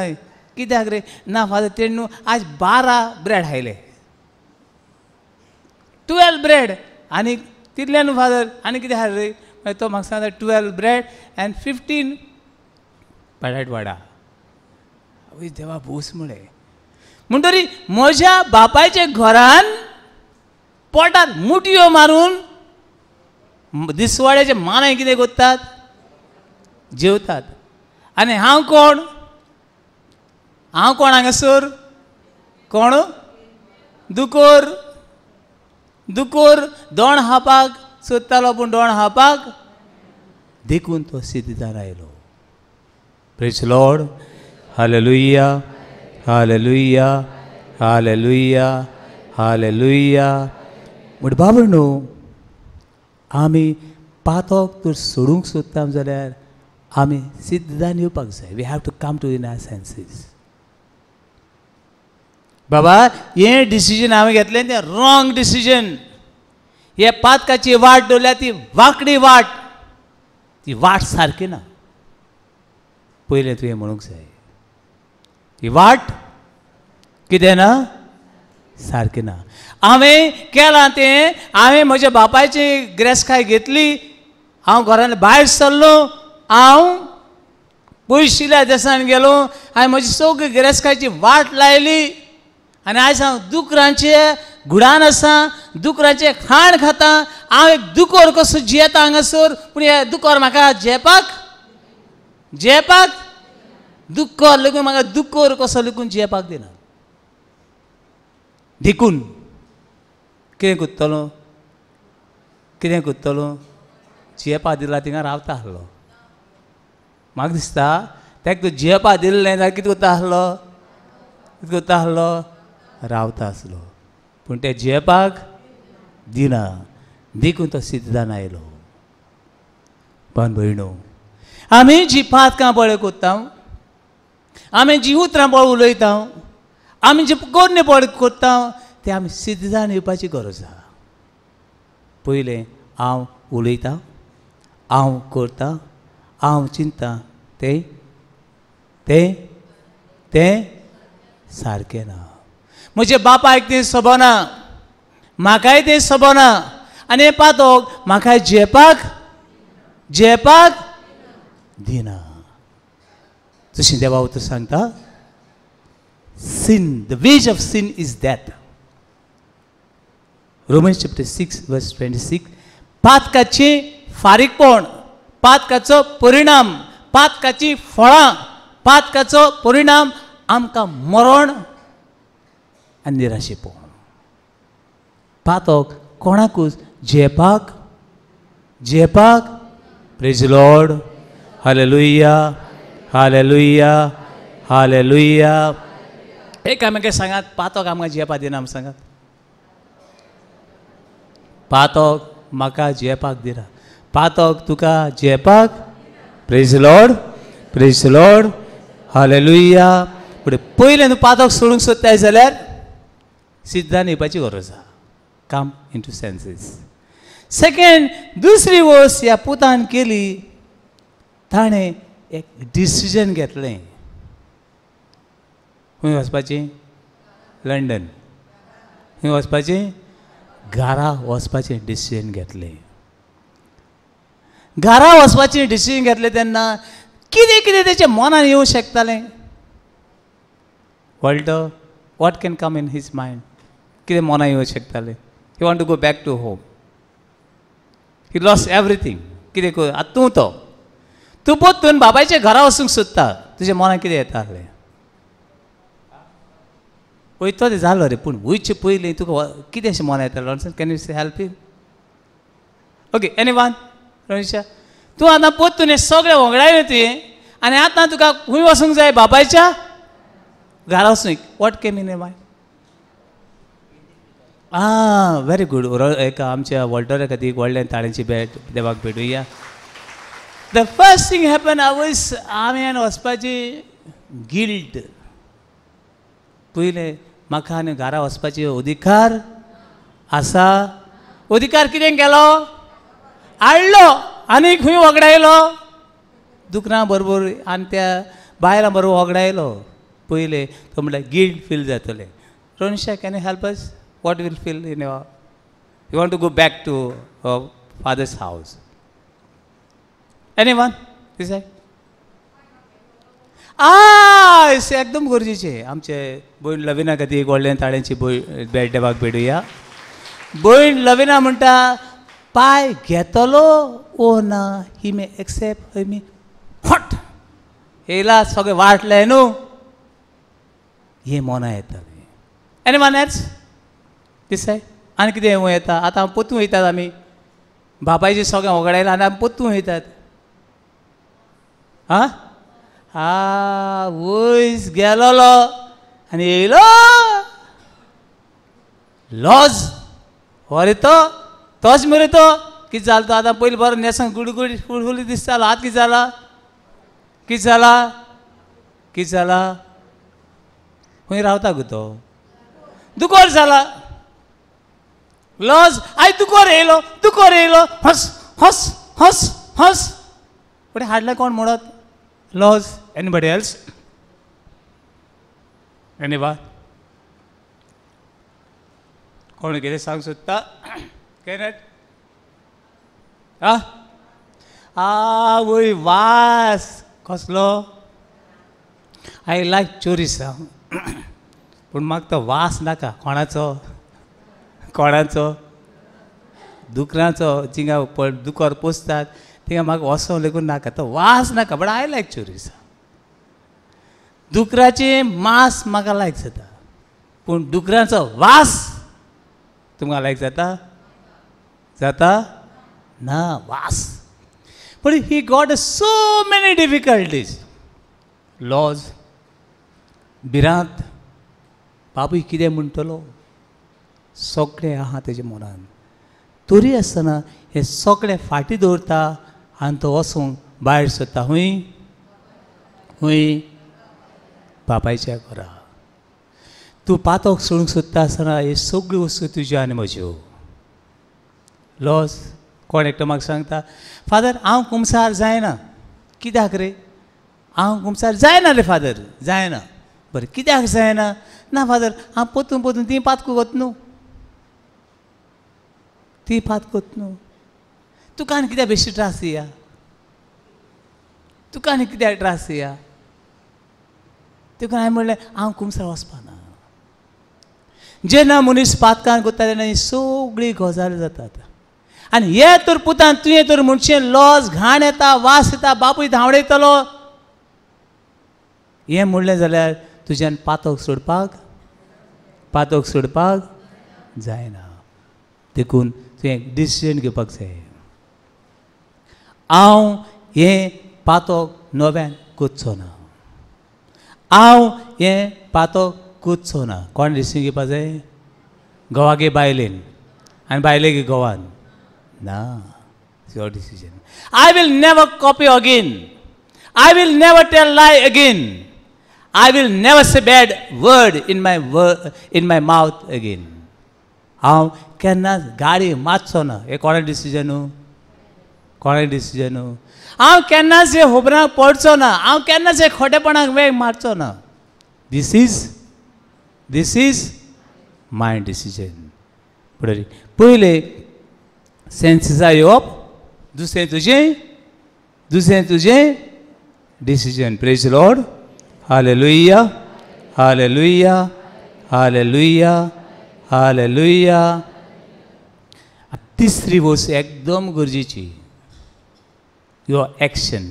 कित्याक रे? ना फादर तेणे न्हू आज 12 ब्रेड खायले, 12 ब्रेड. आनी तितले न्हू फादर, आनी कितें हाड रे? मागीर तो म्हाका सांगता 12 ब्रेड एंड 15 बटाट वडा. आवय देवा भोस म्हळें. म्हणटरी म्हज्या बापायच्या घरान पोटार मुटयो मारून दिसवाड्याचे मानाय कितें करतात? जेवतात. आनी हांव कोण? हांव कोण हांगासर? कोण? दुकोर. दुकोर दोण हापाक सोदतालो पूण दोण हापाक देखून तो सिद्ध जावन आयलो. Praise Lord. Hallelujah, hallelujah, hallelujah, hallelujah. म्हण बाबा न्हू, आमी पातोक तर सोडूंक सोदता जाल्यार आमी सिद्ध जावन येवपाक जाय. We have to come to in our senses. बाबा हें डिसिजन हांवें घेतलें तें रॉंग डिसिजन. हे पातकाची वाट दवरल्या ती वांकडी वाट, ती वाट सारकी ना. पयलें तुवें म्हणूंक जाय ही वाट कितें ना, सारकी ना. हांवें केलां तें, हांवें म्हज्या बापायची गिरेस्तकाय घेतली, हांव घरान भायर सरलो, हांव पयशिल्ल्या देशान गेलो, हांवें म्हजी सगळी गिरेस्तकायची वाट लायली. आनी आयज हांव दुकरांचे घुडान आसा, दुकरांचे खाण खाता. हांव एक दुकोर कसो जियेता हांगासर, पूण हे दुकोर म्हाका जेवपाक दुकोर लेगून म्हाका दुकोर कसो लेगून जेवपाक दिना. देखून कितें करतलो? कितें करतलो? जेवपाक दिला थिंगा रावता आसलो. म्हाका दिसता ताका तूं जेवपाक दिल्लें जाल्यार कितें करता आसलो? कितें करता आसलो? रावता आसलो. पूण ते जेवपाक दिना, देखून तो सिद्ध जावन आयलो. पण भयणो, आमी जी पातकां पळय करता, आमी जी उतरां पळय उलयता, आमी जी गोडणी पळय करता, ते आमी सिद्ध जावन येवपाची गरज आसा. पयलें हांव उलयतां, हांव करतां, हांव चिंततां, तें तें तें सारकें ना. म्हज्या बापायक तें सबना, म्हाकाय तें सबना. आनी हें पातोक म्हाकाय जेवपाक दिना. जशें देवा उतर सांगता, sin, the wage of sin is death. Romans chapter 6 verse 26. पातकाची फारीकपण, पातकाचो परिणाम, पातकाची फळां, पातकाचो परिणाम आमकां मरण आनी निराशेपण. पातक कोणाकूच जेवपाक praise Lord. Hallelujah, hallelujah, hallelujah. एक आमकां सांगात, पातक आमकां जेवपाक दिना म्हूण सांगात. पातक म्हाका जेवपाक दिना, पातक तुका जेवपाक. Praise lord, praise Lord, hallelujah. पुढे पयलें न्हू पातक सोडूंक सोदताय जाल्यार सिद्धान येवपाची गरज आसा. कम इन टू सेन्सीस. सेकंड, दुसरी वस्त ह्या पुतान केली, ताणें एक डिसिजन घेतलें. खंय वचपाचें? लंडन. खंय वचपाचें? घरा वचपाचें डिसिजन घेतलें. घरा वचपाचें डिसिजन घेतलें तेन्ना कितें कितें तेच्या मनान येवंक शकतालें? Walter, what can come in his mind? कितें मनान येवंक शकतालें? He want to go back to home. He lost everything. कितें कर आतां तूं पोत्तून बाबायच्या घरा वचूंक सोदता, तुज्या मनान कितें येता आसलें? वयतो तें जालो रे, पूण वयचे पयलीं तुका कितें अशें मनान येतालें? Can you help him? Okay, any one? रमेशा, तूं आतां पोत्तून हें सगळें वगडायलें तुवें आनी आतां तुका खंय वचूंक जाय बापायच्या घरा वचूंक. What came in my very good. एक आमच्या वॉल्टरा खातीर व्हडलें ताळ्यांची भेट देवाक भेटुया. द फर्स्ट थिंग हॅपन हांवें वचपाची गिल्ट. पयलें म्हाका आनी घरा वचपाची अधिकार आसा. अधिकार कितें केलो? हाडलो आनी खंय वगडायलो दुकरां बरोबर आनी त्या बायलां बरोबर वगडायलो. पयलें तो म्हणल्यार गिल्ट फील जातलें. रोनिशा, can you help us? What will feel in your you want to go back to father's house? Anyone this आहे? एकदम गरजेचें. आमचे भयण लविना खातीर एक व्हडलें ताळ्यांची भेट देवाक भेटुया. भयण लविना म्हणटा पाय घेतलो ओ ना ही मे एक्सेप्ट हय मी फट येयला सगळें वाटलें न्हू हें मना येतालें. एनीवन एल्स दिसाय? आनी कितें येता? आतां पोतूं वयतात आमी बापायचें सगळें वगडायलां आनी आमी पोतूं वयतात. वयस गेलोलो आनी येयलो लॉज हो रे तोच मरे तो कितें जालो तो? आतां पयलीं बरो न्हेसून गुडगुडी फुलफुली दिसतालो. आतां कितें जाला? कितें जाला? कितें जाला? खंय रावता गो तो? दुकोर जाला. लॉज आय दुकोर येयलो हस हस हस हस. पण हाडला कोण म्हणत? लॉज. Anybody else? एनीवन? कोण कितें सांग सोदता? केनेट? वय वास कसलो? आय लायक चोरीस पूण म्हाका तो वास नाका. कोणाचो? दुकरांचो. जिंगा दुकर पोसतात थिंगा म्हाका वसो लेगून नाका. तो वास नाका. बट आय लायक चोरीस. दुकराचें मांस म्हाका लायक जाता पूण दुकरांचो वास तुमकां लायक जाता ना वास. But he got so many difficulties. लॉज भिरांत बाबूय कितें म्हणटलो सगळें आहा तेज्या मनान. तरी आसतना हें सगळें फाटीं दवरता आनी तो वचूंक भायर सरता. हूंय बापायच्या घरा. तूं पातोक सोडूंक सोदता आसतना हे सगळ्यो वस्तू तुज्यो आनी म्हज्यो. लॉज कोण एकटो म्हाका सांगता फादर हांव कुमसार जायना. कित्याक रे? हांव कुमसार जायना रे फादर. जायना. बरें कित्याक जायना? ना फादर हांव पोतून ती पातको वत न्हू. ती पातकोत न्हू. तुका आनी कित्याक बेश्टी त्रास दिया? तुका आनी कित्याक त्रास दिया? तुका हांवें म्हणलें हांव कुमसार वचपाना. जेन्ना मनीस पातकान करता तेन्ना ही सगळी गजाली जातात. आनी हे तर पुतान तुवें तर म्हणचें लॉज घाण येता वास येता बापूय धांवडयतलो हें म्हणलें जाल्यार तुज्यान पातोक सोडपाक जायना. देखून तुवें डिसिजन घेवपाक जाय. हांव हें पातोक नव्यान कोचचो ना. हांव हें पातोक कोचचो ना. कोण डिसिजन घेवपाक जाय? घोवागे बायलेन आनी बायलेगे घोवान ना. Your decision. I will never copy again. I will never tell lie again. I will never say bad word in my mouth again. हांव केन्नाच गाडी मारचो ना. हे कोणें डिसिजन? हांव केन्नाच हे होबराक पडचो ना. हांव केन्नाच हे खोटेपणाक वेग मारचो ना. This is my decision. पयलें सेन्सिसा येवप. दुसरें तुजें decision. Praise the Lord. Hallelujah hallelujah hallelujah hallelujah. तिसरी वस्त एकदम गरजेची. Your action.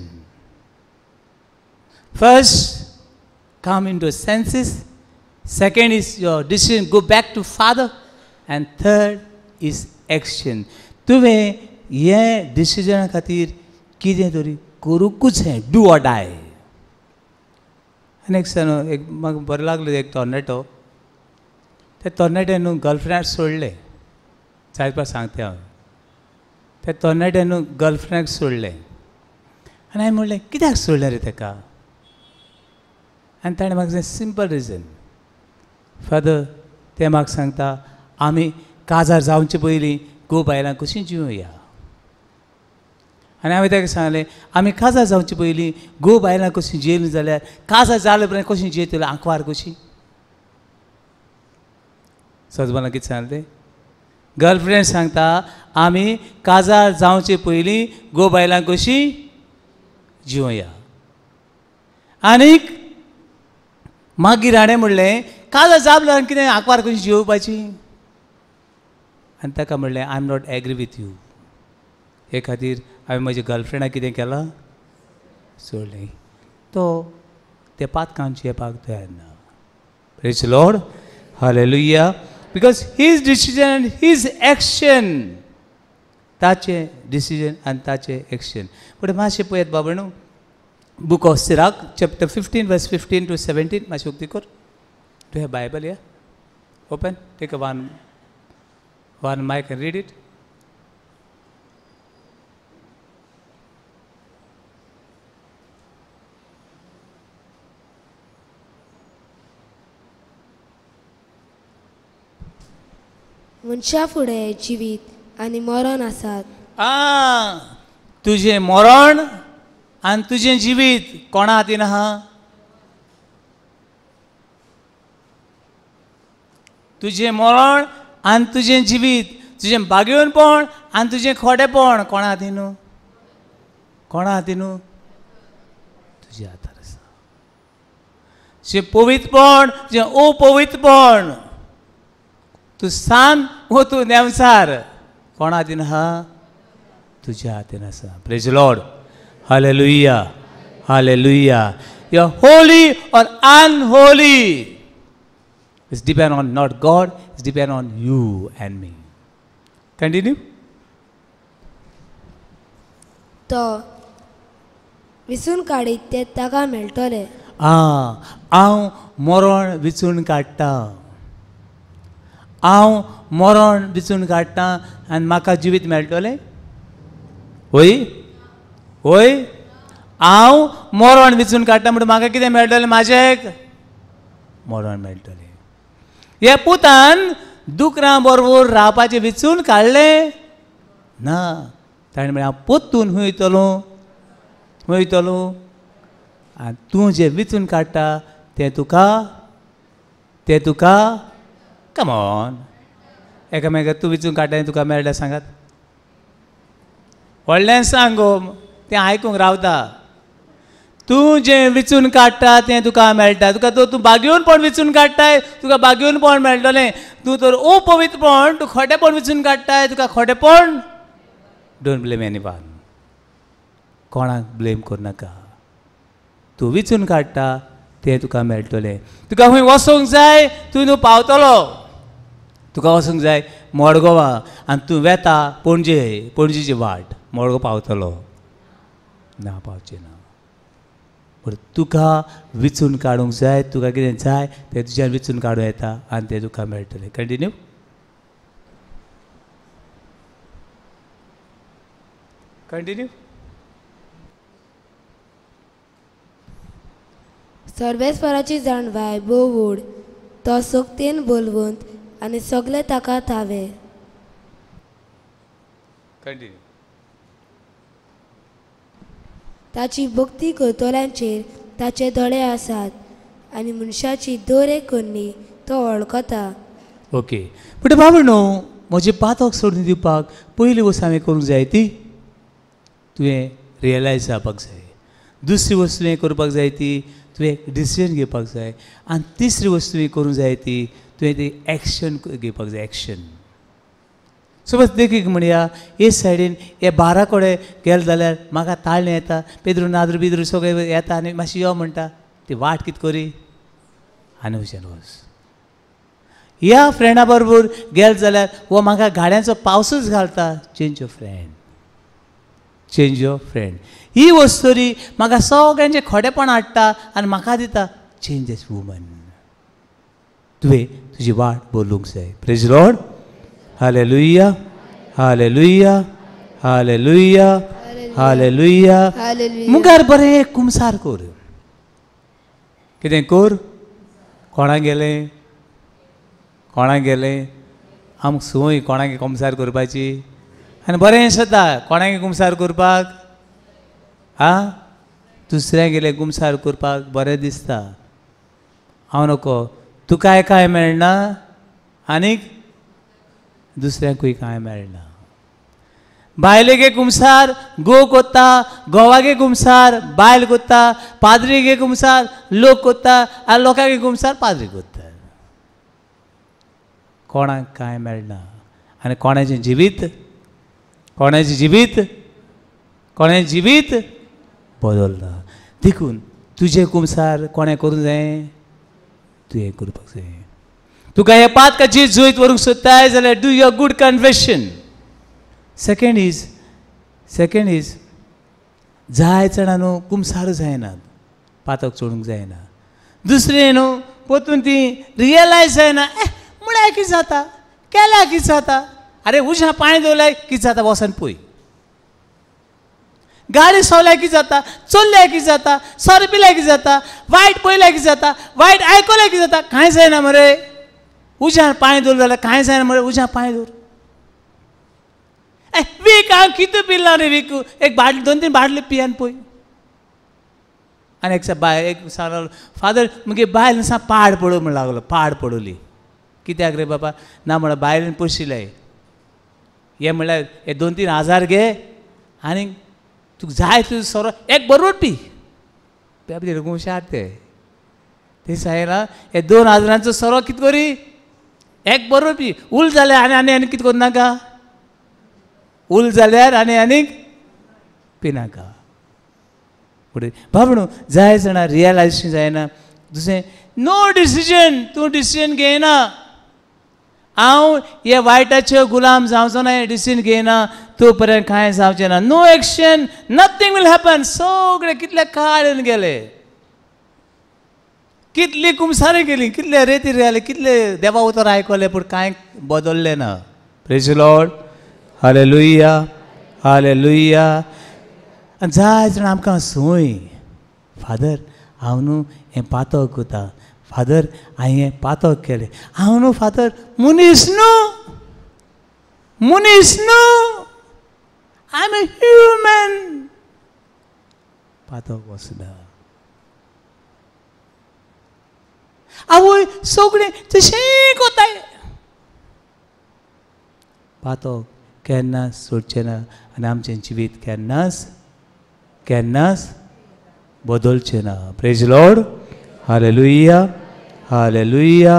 First come into senses. Second is your decision, go back to Father. And third is action. तुवें हे डिसिजना खातीर कितें तरी करूंकूच हें, डू ऑर डाय. आनी एक म्हाका बरें लागलो एक तरणाटो, त्या तरणाट्यान न्हू गर्लफ्रेंड सोडले. जायत सांगता हांव. त्या तरणाट्यान न्हू गर्लफ्रेंड सोडले. आनी हांवें म्हणलें कित्याक सोडलें रे ताका. आनी ताणें म्हाका सांगलें सिंपल रिजन. फादर ते म्हाका सांगता आमी काजार जावचे पयलीं घोव बायलां कशीं जिवया. आनी हांवें ताका सांगलें आमी काजार जावचे पयलीं घोव बायलां कशीं जियेलीं जाल्यार काजार जाले उपरांत कशीं जियेतलीं आंकवार कशीं. सजमानां कितें सांगलें. गर्लफ्रेंड सांगता आमी काजार जावचे पयलीं घोव बायलां कशीं जिवया. आनीक मागीर हाणें म्हणलें काजार जालें कितें आंकवार कशीं जिवपाची. आनी ताका म्हणलें I am not agree with you. हे खातीर हांवें म्हज्या गर्लफ्रेंडाक कितें केलां सोडलें. तो ते पातकांची येवपाक तयार ना. Praise the Lord. Hallelujah. Because his decision and his action. ताचें डिसिजन आनी ताचें एक्शन. पूण मातशें पळयात बाबा न्हू book of Sirach chapter 15 verse 15 to 17 मातशें उक्ती कर. डू हॅव बायबल या open. Take a one mic and read it. मनशा फुडें जिवीत आनी मरण आसात. तुजें मरण आनी तुजें जिवीत कोणा हातीन आहा. तुजें मरण आनी तुजें जिवीत, तुजें बागेवणपण आनी तुजें खोटेपण कोणा हातीन. कोणा हातीन तुज्या हातार आसा. तुजें पवित्रपण तुजें अपवित्रपण, तूं सान वो तूं नेवसार कोणा हातीन आहा. तुज्या हातीन आसा. Praise the Lord. Hallelujah. Hallelujah. You are holy और unholy. It's depend on not God, it's depend on you and me. Continue. तो विसून काडीत ते ताका मेळटले. हांव मरण विचून काडटा. हांव मरण विचून काडटा आनी म्हाका जिवीत मेळटलें. होय होय. हांव मरण विचून काडटा म्हणून म्हाका कितें मेळटलें. म्हाजें मरण मेळटलें. हे पुतान दुकरां बरोबर रावपाचें विचून काडलें ना. ताणें म्हणलें हांव पोत्तून वयतलो आनी तूं जें विचून काडटा तें तुका कमॉन. एकामेकाक तूं विचून काडटा आनी तुका मेळटा सांगात. व्हडल्यान सांग गो तें आयकूंक रावता. तूं जें विचून काडटा तें तुका मेळटा. तुका तूं बागेवणपण विचून काडटाय तुका बागेवणपण मेळटलें. तूं तर अपवित्रपण तूं खोटेपण विचून काडटाय तुका खोटेपण. Don't blame anyone. कोणाक ब्लेम करनाका. तूं विचून काडटा तें तुका मेळटलें. तुका खंय वचूंक जाय तूं न्हू पावतलो. तुका वचूंक जाय मडगांवा आनी तूं वेता पणजेची वाट. मडगांव पावतलो ना पावचें ना. पूण तुका विचून काडूंक जाय. तुका कितें जाय तें तुज्यान विचून काडूं येता आनी तें तुका मेळटलें. कंटिन्यू. कंटिन्यू. सर्वेस्पराची जाणवाय बोवूड. तो सोकतेन बोलवंत आनी सगळे ताका थावे. कंटिन्यू. ताची भक्ती करतल्यांचेर ताचे दोळे आसात आनी मनशाची दर एक कन्नी तो वळखता. ओके. पूण बाबा न्हू म्हजें पातक सोडून दिवपाक पयली वस्त हांवें करूंक जाय ती तुवें रियलायज जावपाक जाय. दुसरी वस्त तुवें करपाक जाय ती तुवें डिसिजन घेवपाक जाय. आनी तिसरी वस्त तुवें करूंक जाय ती तुवें ती एक्शन घेवपाक जाय. एक्शन. सपोज देखीक म्हणया हे सायडीन हे 12 कडेन गेले जाल्यार म्हाका ताळणें येता. पेद्रू नादरू बिद्रू सगळें येता आनी मातशी यो म्हणटा. ती वाट कितें करी आनी हुशार वच. ह्या फ्रेंडा बरोबर गेले जाल्यार वो म्हाका गाड्यांचो पावसूच घालता. Change your friend. Change your friend. ही वस्तोरी म्हाका सगळ्यांचे खोटेपण हाडटा आनी म्हाका दिता चेंज दिस वुमन. तुवें तुजी वाट बोलूंक जाय. Praise Lord. Hallelujah hallelujah hallelujah hallelujah. मुखार बरें कुमसार कर. कितें कर? कोणाक गेलें? कोणाक गेलें? आमकां संवय कोणाक कुमसार करपाची आनी बरें जाता कोणाक कुमसार करपाक. दुसऱ्याक गेले कुमसार करपाक बरें दिसता. हांव नको. तुकाय कांय मेळना आनीक दुसऱ्यांकूय कांय मेळना. बायलेगे कुमसार घोव कोत्ता, घोवागे कुमसार बायल कोत्ता, पाद्रीगे कुमसार लोक कोत्ता आनी लोकांगे कुमसार पाद्री कोत्ता. कोणाक कांय मेळना आनी कोणाचें जिवीत कोणाचें जिवीत कोणाचें जिवीत बदलना. देखून तुजें कुमसार कोणें करूंक जाय? तुवें करपाक जाय. तुका हे पातकाची जोयत व्हरूंक सोदताय जाल्यार do your good confession. Second is जाय जाणा न्हू कुमसार जायना, पातक चोडूंक जायना. दुसरें न्हू पोतून ती रियलायज जायना म्हळ्यार कितें जाता, केल्यार कितें जाता. अरे उज्या पांय दवरल्यार कितें जाता वोसन पळय. गाडी सोवल्यार कितें जाता, चल्ल्यार कितें जाता, सोर पिल्यार कितें जाता, वायट पळयल्यार कितें जाता, वायट आयकल्यार कितें जाता. कांय जायना मरे. उज्यान पांय दवरलें जाल्यार कांय जायना मरे. उज्यान पांय दवर. वीक हांव कितें पिल्ला रे वीक. एक बाटली 2-3 बाटली पियान पळय. आनी एक सांगलो फादर मुगे बायल सा पाड पडो म्हण लागलो. पाड पडोली. कित्याक रे बाबा? ना म्हळ्यार बायलेन पयशिल्ले. हे म्हणल्यार हे 2-3 हजार घे आनी तुका जाय तुजो सोरो एक बरोबर पी. पेपलेर गुंशार ते सांगला हे 2 हजारांचो सोरो कितें करी एक बरोबर पी. उल जाल्यार आनी कितें करूं नाका. उल जाल्यार आनीक पिनाका. फुडें बाबणू जाय जाणा रियलायजेशन जायना. दुसरें नो डिसिजन. तूं डिसिजन घेयना. हांव हे वायटाच्यो गुलाम जावचो ना. हे डिसिजन घेयना तो पर्यंत कांय जावचें ना. No action nothing will happen. सगळे कितले काळून गेले, कितली कुमसारी गेली, कितले रेती रावले, कितले देवा उतर आयकले पूण कांय बदललें ना. Praise Lord. Hallelujah hallelujah. आनी जाय जाणा आमकां संवय फादर हांव न्हू हें पातक कोता. फादर हांवें हें पातक केलें. हांव न्हू फादर मनीस न्हू. I am a human. पातक वचना. आवय सगळें तशें कोताय. पातक केन्नाच सोडचें ना आनी आमचें जिवीत केन्नाच बदलचें ना. Praise Lord. Hallelujah hallelujah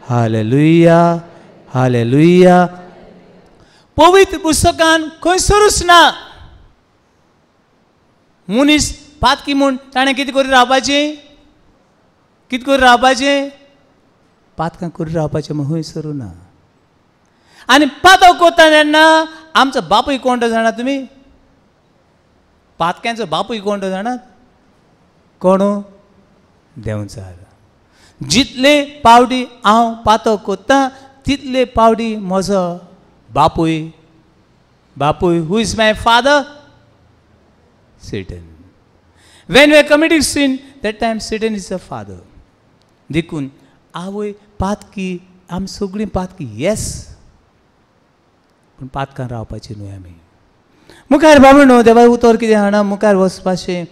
hallelujah hallelujah. पवित्र पुस्तकान खंयसरूच ना मनीस पातकी म्हूण ताणें कितें करून रावपाचें. कितें करून रावपाचें. पातकां करून रावपाचें म्हूण खंयसरूच ना. आनी पातक कोत्ता तेन्ना आमचो बापूय कोण तो जाणा तुमी. पातक्यांचो बापूय कोण तो जाणात. कोण? देंवचार. जितले पावटी हांव पातक कोत्तां तितले पावटी म्हजो बापूय who is my father Satan. When we are committing sin, that time Satan is a father. देखून आवय पातकी आमी सगळीं पातकी येस पूण पातकां रावपाचें न्हय आमी. मुखार बाबा न्हू देवा उतर कितें हाडना. मुखार वचपाचें.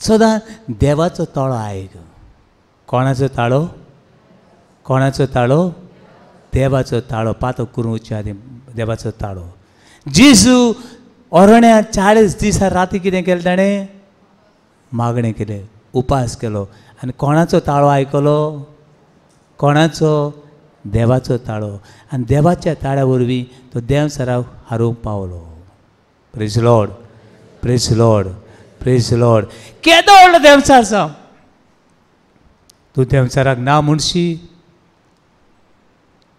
सदां देवाचो ताळो आयक. कोणाचो ताळो? कोणाचो ताळो? देवाचो ताळो. पातक करून वचचे आदी देवाचो ताळो. जेजू ओरण्या 40 दीस राती कितें केलें ताणें? मागणें केलें, उपास केलो. आनी कोणाचो ताळो आयकलो? कोणाचो? देवाचो ताळो. आनी देवाच्या ताळ्या वरवीं तो देंवचाराक हारोवंक पावलो. Praise lord praise lord praise lord. केदो व्हडलो देंवचार जावं तूं देंवचाराक ना म्हणशी.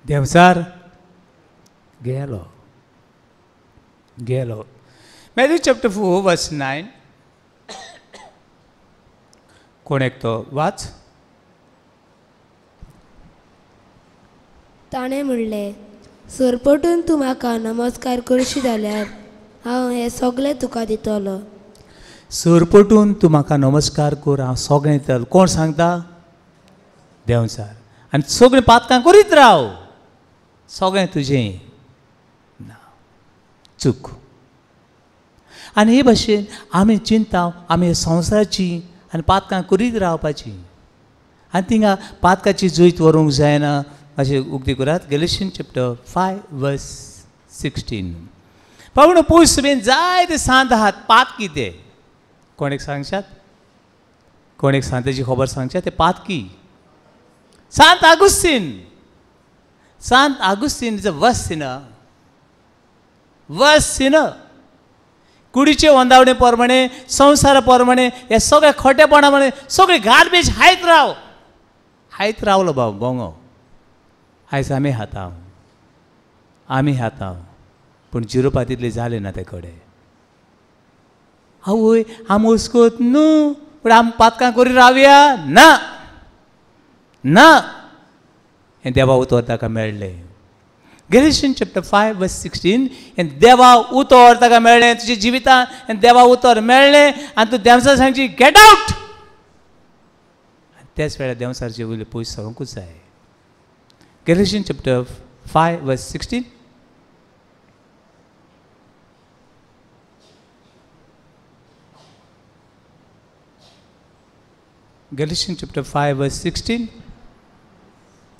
देंवचार गेलो. Matthew chapter 4 verse 9. कोण एकतो वाच. ताणें म्हणलें, सरपटून तूं म्हाका नमस्कार करशी जाल्यार हांव हें सगळें तुका दितलो. सरपटून तूं म्हाका नमस्कार कर, हांव सगळें दितलो. कोण सांगता? देंवचार. आनी सगळीं पातकां करीत राव, सगळें तुजें ना. चूक. आनी हे भाशेन आमी चिंता आमी संवसाराची आनी पातकां करीत रावपाची आनी थिंगा पातकाची जैत व्हरूंक जायना अशें उक्ती करात. गॅलेशियन चॅप्टर 5 वर्स 16. पावण पयस सुबेन जायते सांत आहात. पात कितें? कोण एक सांगशात? कोण एक सांताची खबर सांगशात? ते पातकी. सांत आगुस्तीन. सांत आगुस्तीन is a worst sinner. Worst sinner. कुडीचे वंदावणे प्रमाणे, संवसारा प्रमाणे, हे सगळे खोटेपणा म्हणे सगळे गार्बेज हायत रावलो भोंगो. आयज आमी हाताव पूण जिरोवपा तितले जाले ना ते कडेन. आवय आमी वचकोत न्हू पूण आमी पातकां करी रावया ना ना. हें देवा उतर ताका मेळ्ळें. गॅलेशियन चॅप्टर 5 वर्स 16. हें देवा उतर ताका मेळ्ळें तुज्या जिवितांत. हें देवा उतर मेळ्ळें आनी तूं देंवचार सांगची गेट आवट. त्याच वेळार देंवचारचे वयले पयस सरोंकूच जाय. Galatian chapter 5 verse 16. Galatian chapter 5 verse 16.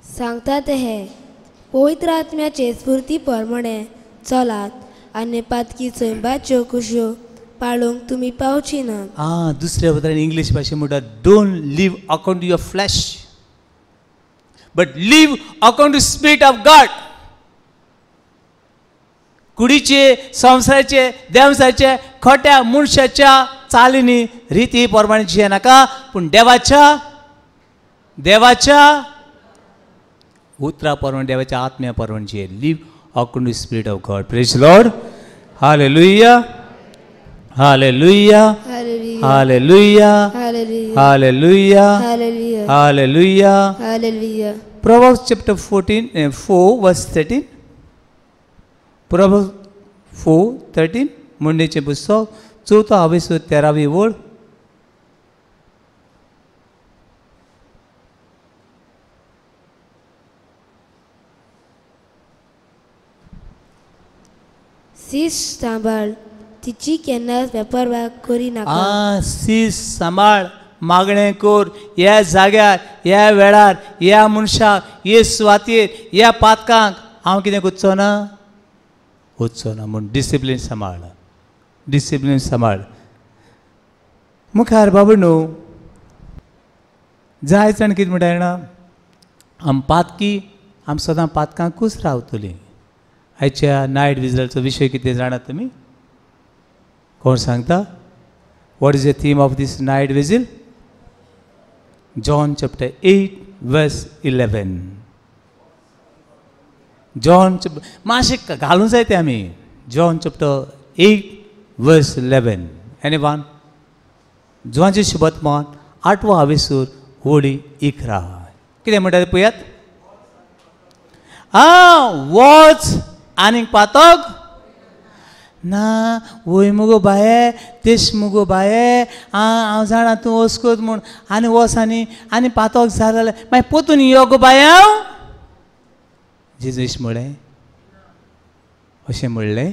सांगता ते हे पवित्र आत्म्याचे स्फूर्ती प्रमाणे चलात आनी पातकी सैंबाच्यो कुश्यो पाळूंक तुमी पावची ना. दुसऱ्या उतरान इंग्लीश भाशेन म्हणटा don't live according to your flesh but live according to spirit of God. कुडीचे, संवसाराचे, देंवसाचे, खोट्या मनशाच्या चालींनी रिती प्रमाणे जिये नाका पूण देवाच्या उतरा प्रमाणे, देवाच्या आत्म्या प्रमाणे जिये. Live according to spirit of God. Praise Lord. Hallelujah hallelujah hallelujah hallelujah hallelujah hallelujah. Proverbs chapter 4 verse 13. Proverbs 4:13. मुंडेचे पुस्तक 4 13वी ओळ. सीस सांबाळ तिची केन्नाच वेपारवाग करी नाका. सीस सांबाळ, मागणें कर. ह्या जाग्यार, ह्या वेळार, ह्या मनशाक, हे सुवातेर, ह्या पातकांक हांव कितें वचचो ना म्हूण डिसिप्लीन सांबाळ. डिसिप्लीन सांबाळ. मुखार बाबा न्हू जाय जाण कितें म्हणटा जाणा, आमी सदां पातकांकूच रावतलीं. आयच्या नायट विजलाचो विशय कितें जाणात तुमी? कोण सांगता? What is the theme of this night vigil? John chapter 8 verse 11. John मातशें घालूंक जाय तें आमी. John chapter 8 verse 11. एनीवन? जॉनचें शुभवर्तमान 8वा हावेसूर होडी 11. कितें म्हणटा तें पळयात. वॉच आनीक पातोक ना. वय मुगो बाये, तेश मुगो बाये, हांव जाणा तूं वचकोत म्हूण आनी वच आनी पातोक जाय जाल्यार मागीर पोतून यो गो बाये हांव. जेजूश म्हणलें अशें म्हणलें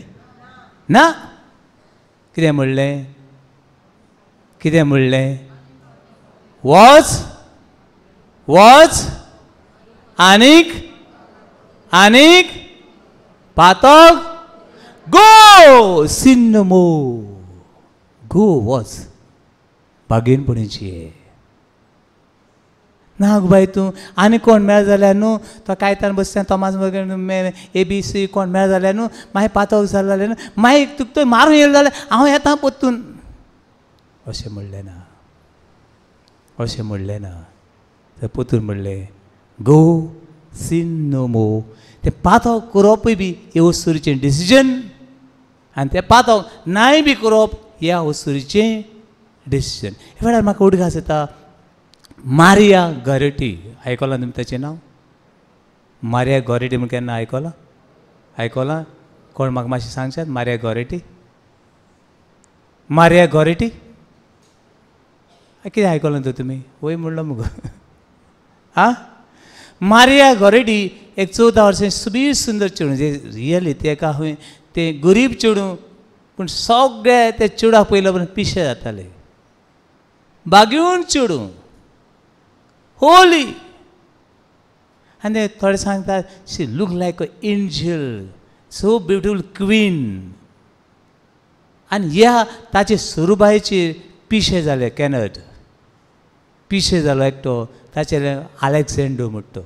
ना. कितें म्हणलें? वच आनीक पातोक गो. sin no more. Go वच. बागेनपणीची ना गो बाय तूं आनी कोण मेळ जाल्यार न्हू तो कायतान बसता तोमास ABC कोण मेळ जाल्यार न्हू मागीर पातोक जालें जाल्यार न्हू मागीर तुका तो मारून येयलो जाल्यार हांव येता पोत्तून. अशें म्हणलें ना. तर पोतून म्हणलें गो sin no more. ते पातोक करपूय बी हे वस्तूचें डिसिजन आनी तें पातोक नाय बी करप ह्या वस्तूचें डिसिजन. ह्या वेळार म्हाका उडगास येता मारिया गॉरेटी. आयकलां तुमी ताचें नांव? मारिया गॉरेटी म्हण केन्ना आयकलां? कोण म्हाका मातशें सांगशात? मारिया गॉरेटी. मारिया गॉरेटी कितें आयकलां तर तुमी? वय म्हणलो मुगो. मारिया गॉरेटी एक 14 वर्सां सुबीर सुंदर चेडूं जे रियली तेका खंय तें गरीब चेडूं पूण सगळे ते चेडवाक पयलो पर्यंत पिशे जाताले. बागून चेडूं होली. आनी थोडे सांगतात she look like a angel, so beautiful queen. आनी ह्या ताचे सुरूबायेचेर पिशे जाले. कॅनट पिशे जालो एकटो. ताचेर आलेक्झांडर म्हणटा तो.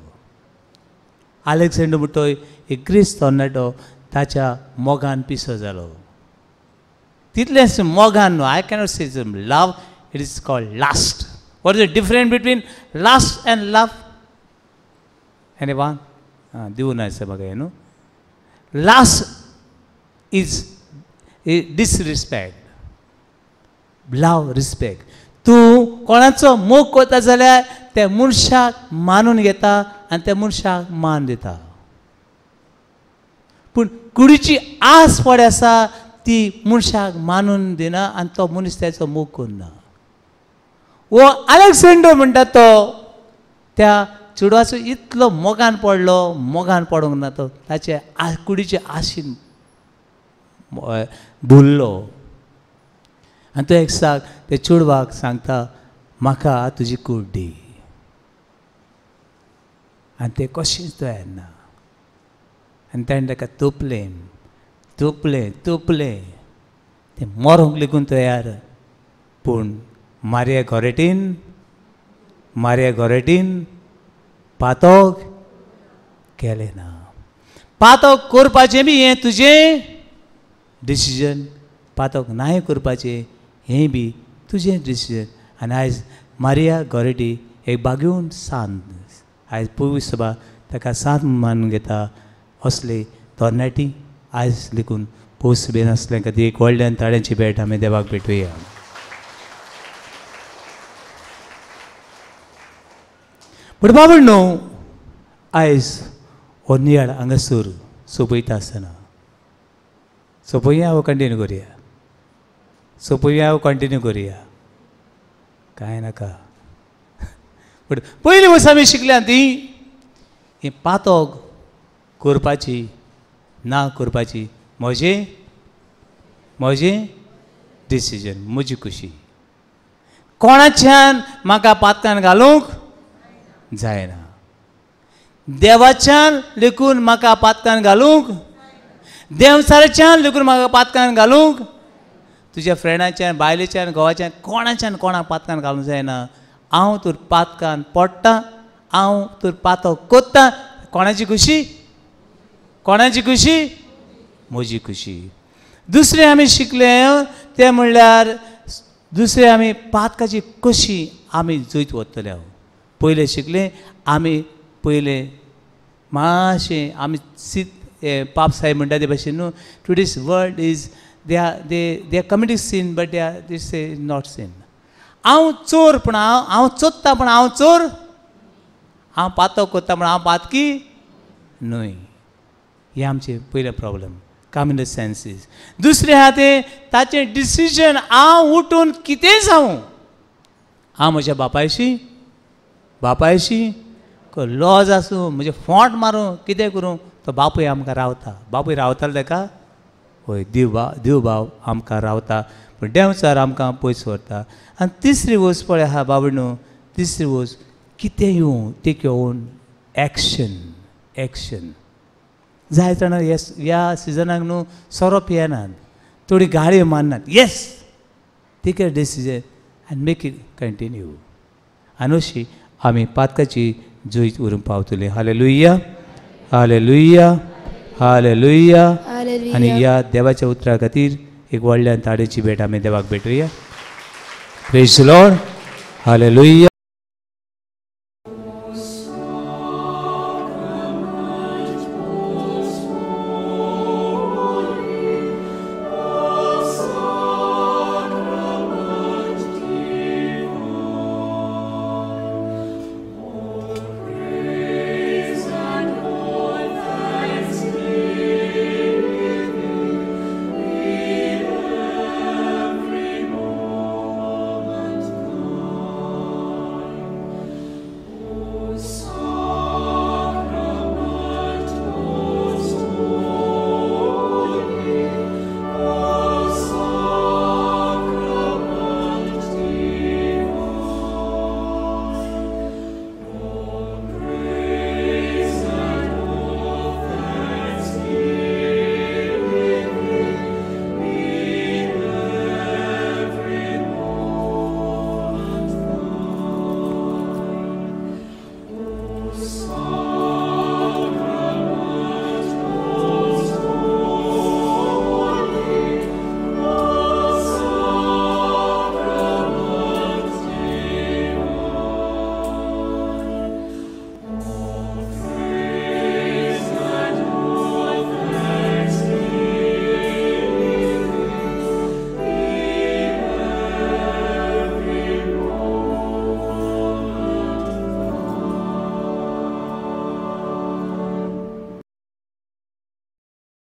आलेक्झांडर म्हणटा तो एक क्रिस्त तरणाटो ताच्या मोगान पिसो जालो. तितलेंच मोगान न्हू. I cannot say love, it is called lust. What is the difference between lust and love? Anyone? दिवून आसा म्हाका हे न्हू. Lust is disrespect, love respect. तूं कोणाचो मोग करता जाल्यार त्या मनशाक मानून घेता आनी त्या मनशाक मान दिता. पूण कुडीची आस पडे आसा ती मनशाक मानून दिना आनी तो मनीस त्याचो मोग करना. वो आलेक्झांडर म्हणटा तो त्या चेडवाचो इतलो मोगान पडोंक ना तो ताचे कुडीचे आशीन भुल्लो. आनी तो एक साक ते चेडवाक सांगता म्हाका तुजी कूड दी. आनी ते कशेंच तयार. आनी ताणें ताका तोपलें ते मरोंक लेगून तयार. पूण मारिया गॉरेटीन पातोक केलें ना. पातोक करपाचें बी हें तुजें डिसिजन, पातोक नाय करपाचें हें बी तुजें डिसिजन. आनी आयज मारिया गॉरेटी एक बागून सांत. आयज पवित्र सभा ताका सांत मानून घेता. असले तरणाटी आयज लेगून पवित्र सभेन आसल्या खातीर एक व्हडल्यान ताळ्यांची भेट आमी देवाक भेटुया. पूण बाबा न्हू आयज हो नियाळ हांगासर सोंपयता आसतना सोंपया वो कंटिन्यू करुया? कांय नाका. पूण पयली वर्स आमी शिकल्या ती ही पातोक करपाची ना करपाची म्हजें डिसिजन, म्हजी खुशी. कोणाच्यान म्हाका पातकान घालूंक जायना. देवाच्यान लेकून म्हाका पातकान घालूंक, देवसाराच्यान लेकून म्हाका पातकान घालूंक, तुज्या फ्रेंडाच्यान बायलेच्यान घोवाच्यान कोणाक पातकान घालूंक जायना. हांव तर पातकान पडटा, हांव तर पातोक कोत्ता. कोणाची खुशी? म्हजी खुशी. दुसरें आमी शिकले तें म्हणल्यार दुसरें आमी पातकाची कशी आमी जैत वतले. पयलें शिकलें आमी पयलें मातशें आमी पाप साहेब म्हणटा ते भाशेन न्हू. Today's world is they are committing sin but this is not sin. हांव चोर पूण हांव चोत्ता पूण हांव चोर. हांव पातोक कोत्ता पूण हांव पातकी न्हय. हें आमचें पयलें प्रॉब्लेम. Common senses. दुसरें आहा तें ताचें डिसिजन. हांव उठून कितें जावं, हांव म्हज्या बापायशी लॉज आसूं, म्हजें फोंट मारूं, कितें करूं, तो बापूय आमकां रावता. बापूय रावतालो ताका? हय, देव भाव आमकां रावता. पूण देंवचार आमकां पयस व्हरता. आनी तिसरी वस्त पळय आहा बाबा न्हू, तिसरी वस्त कितें येवं टेक योर ओन एक्शन. जाय जाणां ह्या सिजनाक न्हू सोरोप येनात, थोडी गाळयो मारनात. येस, टेक अ डिसिजन आनी मेक इट कंटिन्यू. आनी अशी आमी पातकाची जैत व्हरून पावतली. Hallelujah, hallelujah, hallelujah. आनी ह्या देवाच्या उतरा खातीर एक व्हडल्यान ताळेची भेट आमी देवाक भेटुया. Praise the Lord. हालेलुया.